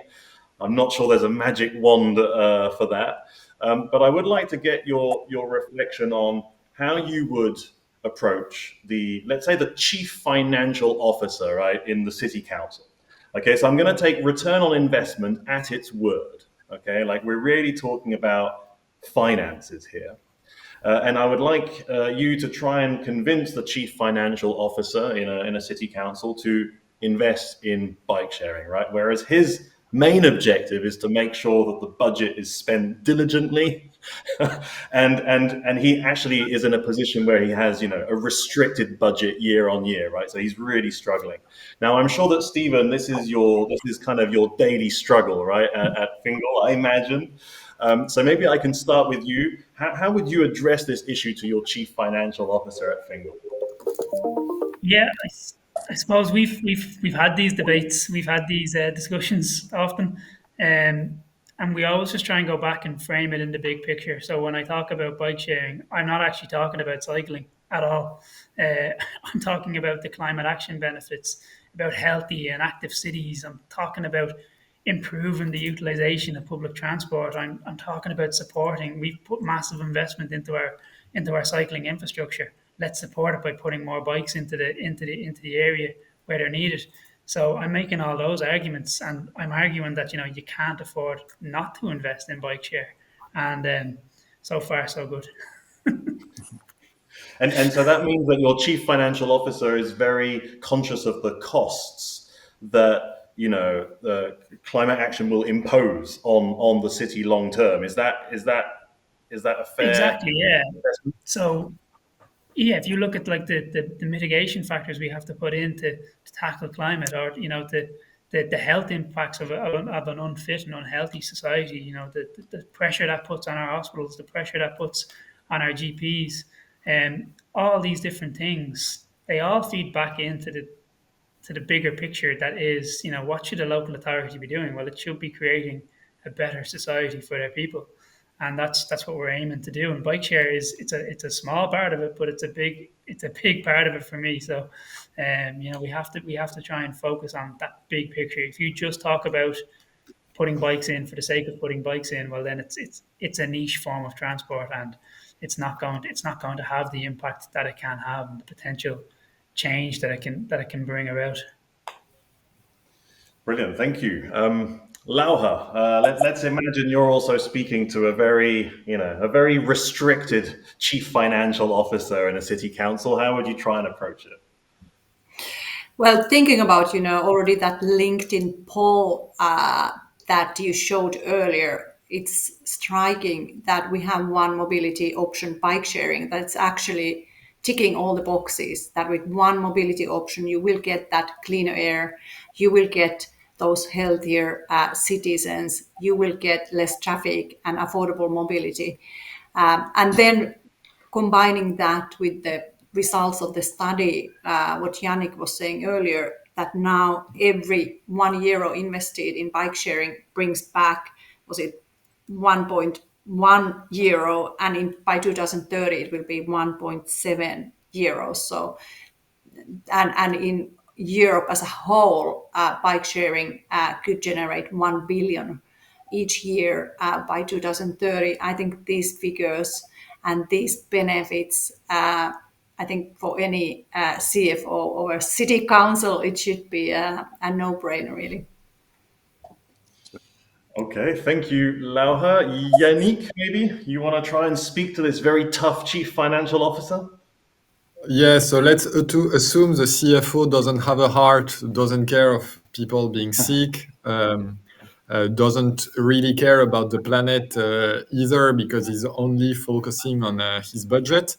I'm not sure there's a magic wand for that. But I would like to get your reflection on how you would approach let's say the chief financial officer, right, in the city council. Okay, so I'm going to take return on investment at its word. Okay, like we're really talking about finances here. And I would like you to try and convince the chief financial officer in a city council to invest in bike sharing, right? Whereas his main objective is to make sure that the budget is spent diligently. and he actually is in a position where he has, a restricted budget year on year, right? So he's really struggling. Now, I'm sure that Stephen, this is kind of your daily struggle, right, at Fingal, I imagine. So maybe I can start with you. How would you address this issue to your chief financial officer at Fingal? Yeah, I suppose we've had these debates, we've had these discussions often, and we always just try and go back and frame it in the big picture. So when I talk about bike sharing, I'm not actually talking about cycling at all. I'm talking about the climate action benefits, about healthy and active cities. I'm talking about improving the utilization of public transport. I'm talking about supporting. We've put massive investment into our cycling infrastructure. Let's support it by putting more bikes into the area where they're needed. So I'm making all those arguments, and I'm arguing that you can't afford not to invest in bike share, and so far so good. And so that means that your chief financial officer is very conscious of the costs that the climate action will impose on the city long term. Is that a fair Exactly, yeah. assessment? So yeah, if you look at like the mitigation factors we have to put in to tackle climate, or the health impacts of an unfit and unhealthy society, the pressure that puts on our hospitals, the pressure that puts on our GPs, and all these different things, they all feed back into the bigger picture. That is, what should a local authority be doing? Well, it should be creating a better society for their people, and that's what we're aiming to do. And bike share it's a small part of it, but it's a big part of it for me. So, we have to try and focus on that big picture. If you just talk about putting bikes in for the sake of putting bikes in, well, then it's a niche form of transport, and it's not going to have the impact that it can have, and the potential change that it can bring about. Brilliant, thank you. Lauha, let's imagine you're also speaking to a very restricted chief financial officer in a city council. How would you try and approach it? Well, thinking about, already that LinkedIn poll that you showed earlier, it's striking that we have one mobility option, bike sharing, that's actually ticking all the boxes, that with one mobility option, you will get that cleaner air, you will get those healthier citizens, you will get less traffic and affordable mobility. And then combining that with the results of the study, what Yannick was saying earlier, that now every €1 invested in bike sharing brings back, was it 1.1 euro, and by 2030 it will be 1.7 euros. So, and in Europe as a whole, bike sharing could generate 1 billion each year by 2030. I think these figures and these benefits, I think for any CFO or city council, it should be a no-brainer, really. Okay, thank you, Lauha. Yannick, maybe you want to try and speak to this very tough chief financial officer? Yeah, so let's assume the CFO doesn't have a heart, doesn't care of people being sick, doesn't really care about the planet either, because he's only focusing on his budget.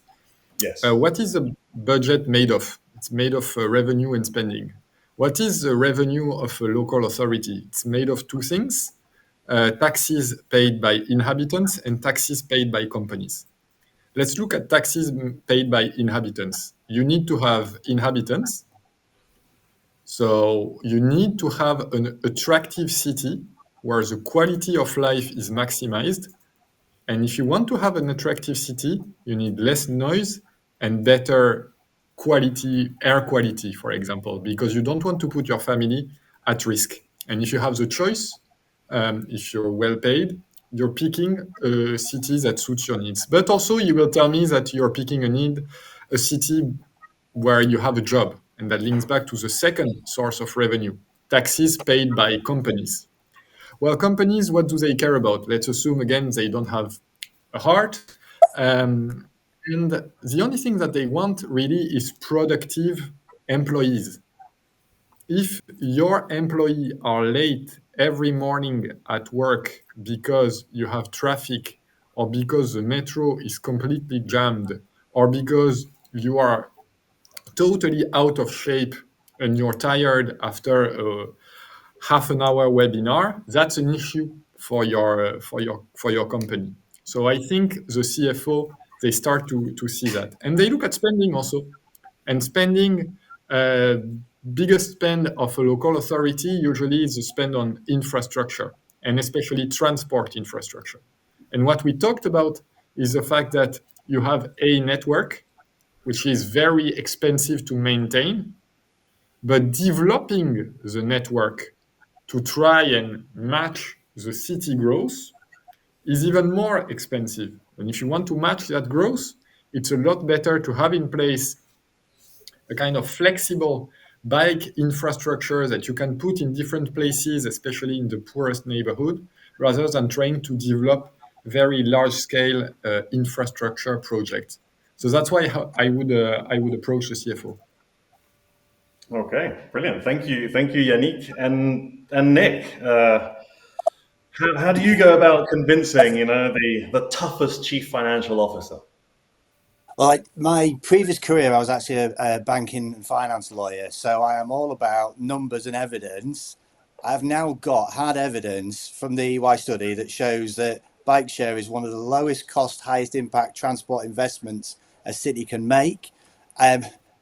Yes. What is a budget made of? It's made of revenue and spending. What is the revenue of a local authority? It's made of two things: taxes paid by inhabitants and taxes paid by companies. Let's look at taxes paid by inhabitants. You need to have inhabitants. So you need to have an attractive city where the quality of life is maximized. And if you want to have an attractive city, you need less noise and better air quality, for example, because you don't want to put your family at risk. And if you have the choice, if you're well paid, you're picking a city that suits your needs. But also, you will tell me that you're picking a city where you have a job. And that links back to the second source of revenue, taxes paid by companies. Well, companies, what do they care about? Let's assume, again, they don't have a heart. And the only thing that they want really is productive employees. if your employee are late every morning at work because you have traffic, or because the metro is completely jammed, or because you are totally out of shape and you're tired after a half an hour webinar, that's an issue for your company. So I think the CFO, they start to see that, and they look at spending also. And spending, biggest spend of a local authority usually is the spend on infrastructure, and especially transport infrastructure. And what we talked about is the fact that you have a network which is very expensive to maintain, but developing the network to try and match the city growth is even more expensive. And if you want to match that growth, it's a lot better to have in place a kind of flexible bike infrastructure that you can put in different places, especially in the poorest neighborhood, rather than trying to develop very large-scale infrastructure projects. So that's why I would approach the CFO. Okay, brilliant. Thank you, Yannick and Nick. How do you go about convincing, the toughest chief financial officer? Well, my previous career, I was actually a banking and finance lawyer, so I am all about numbers and evidence. I've now got hard evidence from the EY study that shows that bike share is one of the lowest cost, highest impact transport investments a city can make.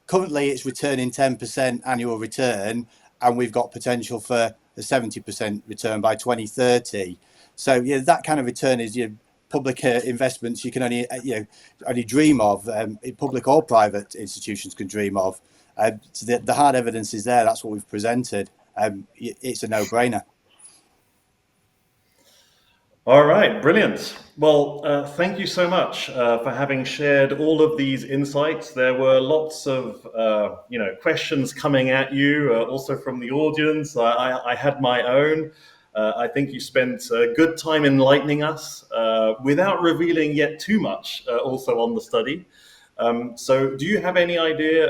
Currently, it's returning 10% annual return, and we've got potential for a 70% return by 2030. So yeah, that kind of return is public investments you can only dream of, public or private institutions can dream of. So the hard evidence is there. That's what we've presented. It's a no-brainer. All right, brilliant. Well, thank you so much for having shared all of these insights. There were lots of questions coming at you, also from the audience. I had my own. I think you spent a good time enlightening us without revealing yet too much also on the study. So do you have any idea,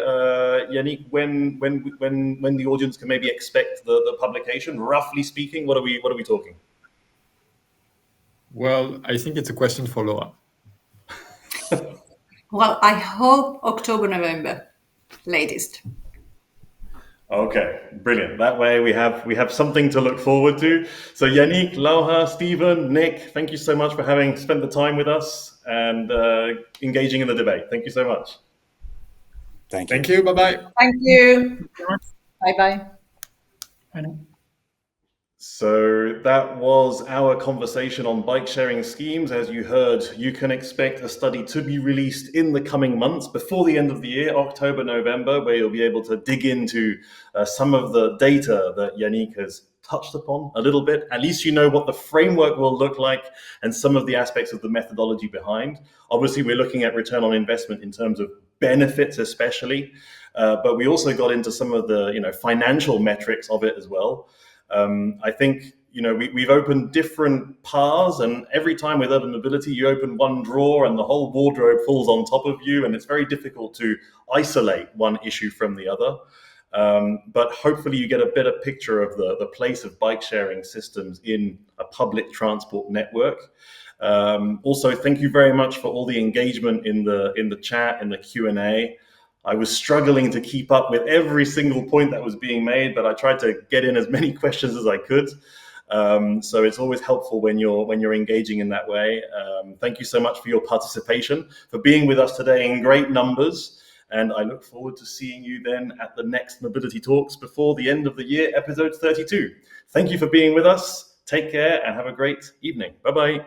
Yannick, when the audience can maybe expect the publication? Roughly speaking, what are we talking? Well, I think it's a question for Laura. Well, I hope October, November, latest. Okay, brilliant. That way we have something to look forward to. So Yannick, Laura, Stephen, Nick, thank you so much for having spent the time with us and engaging in the debate. Thank you so much. Thank you. Thank you. Bye-bye. Thank you. Bye-bye. I know. So that was our conversation on bike sharing schemes. As you heard, you can expect a study to be released in the coming months before the end of the year, October, November, where you'll be able to dig into some of the data that Yannick has touched upon a little bit. At least you know what the framework will look like and some of the aspects of the methodology behind. Obviously, we're looking at return on investment in terms of benefits especially, but we also got into some of the financial metrics of it as well. I think we've opened different paths, and every time with urban mobility, you open one drawer and the whole wardrobe falls on top of you, and it's very difficult to isolate one issue from the other. But hopefully you get a better picture of the place of bike sharing systems in a public transport network. Also, thank you very much for all the engagement in the chat and the Q&A. I was struggling to keep up with every single point that was being made, but I tried to get in as many questions as I could. So it's always helpful when you're engaging in that way. Thank you so much for your participation, for being with us today in great numbers. And I look forward to seeing you then at the next Mobility Talks before the end of the year, episode 32. Thank you for being with us. Take care and have a great evening. Bye-bye.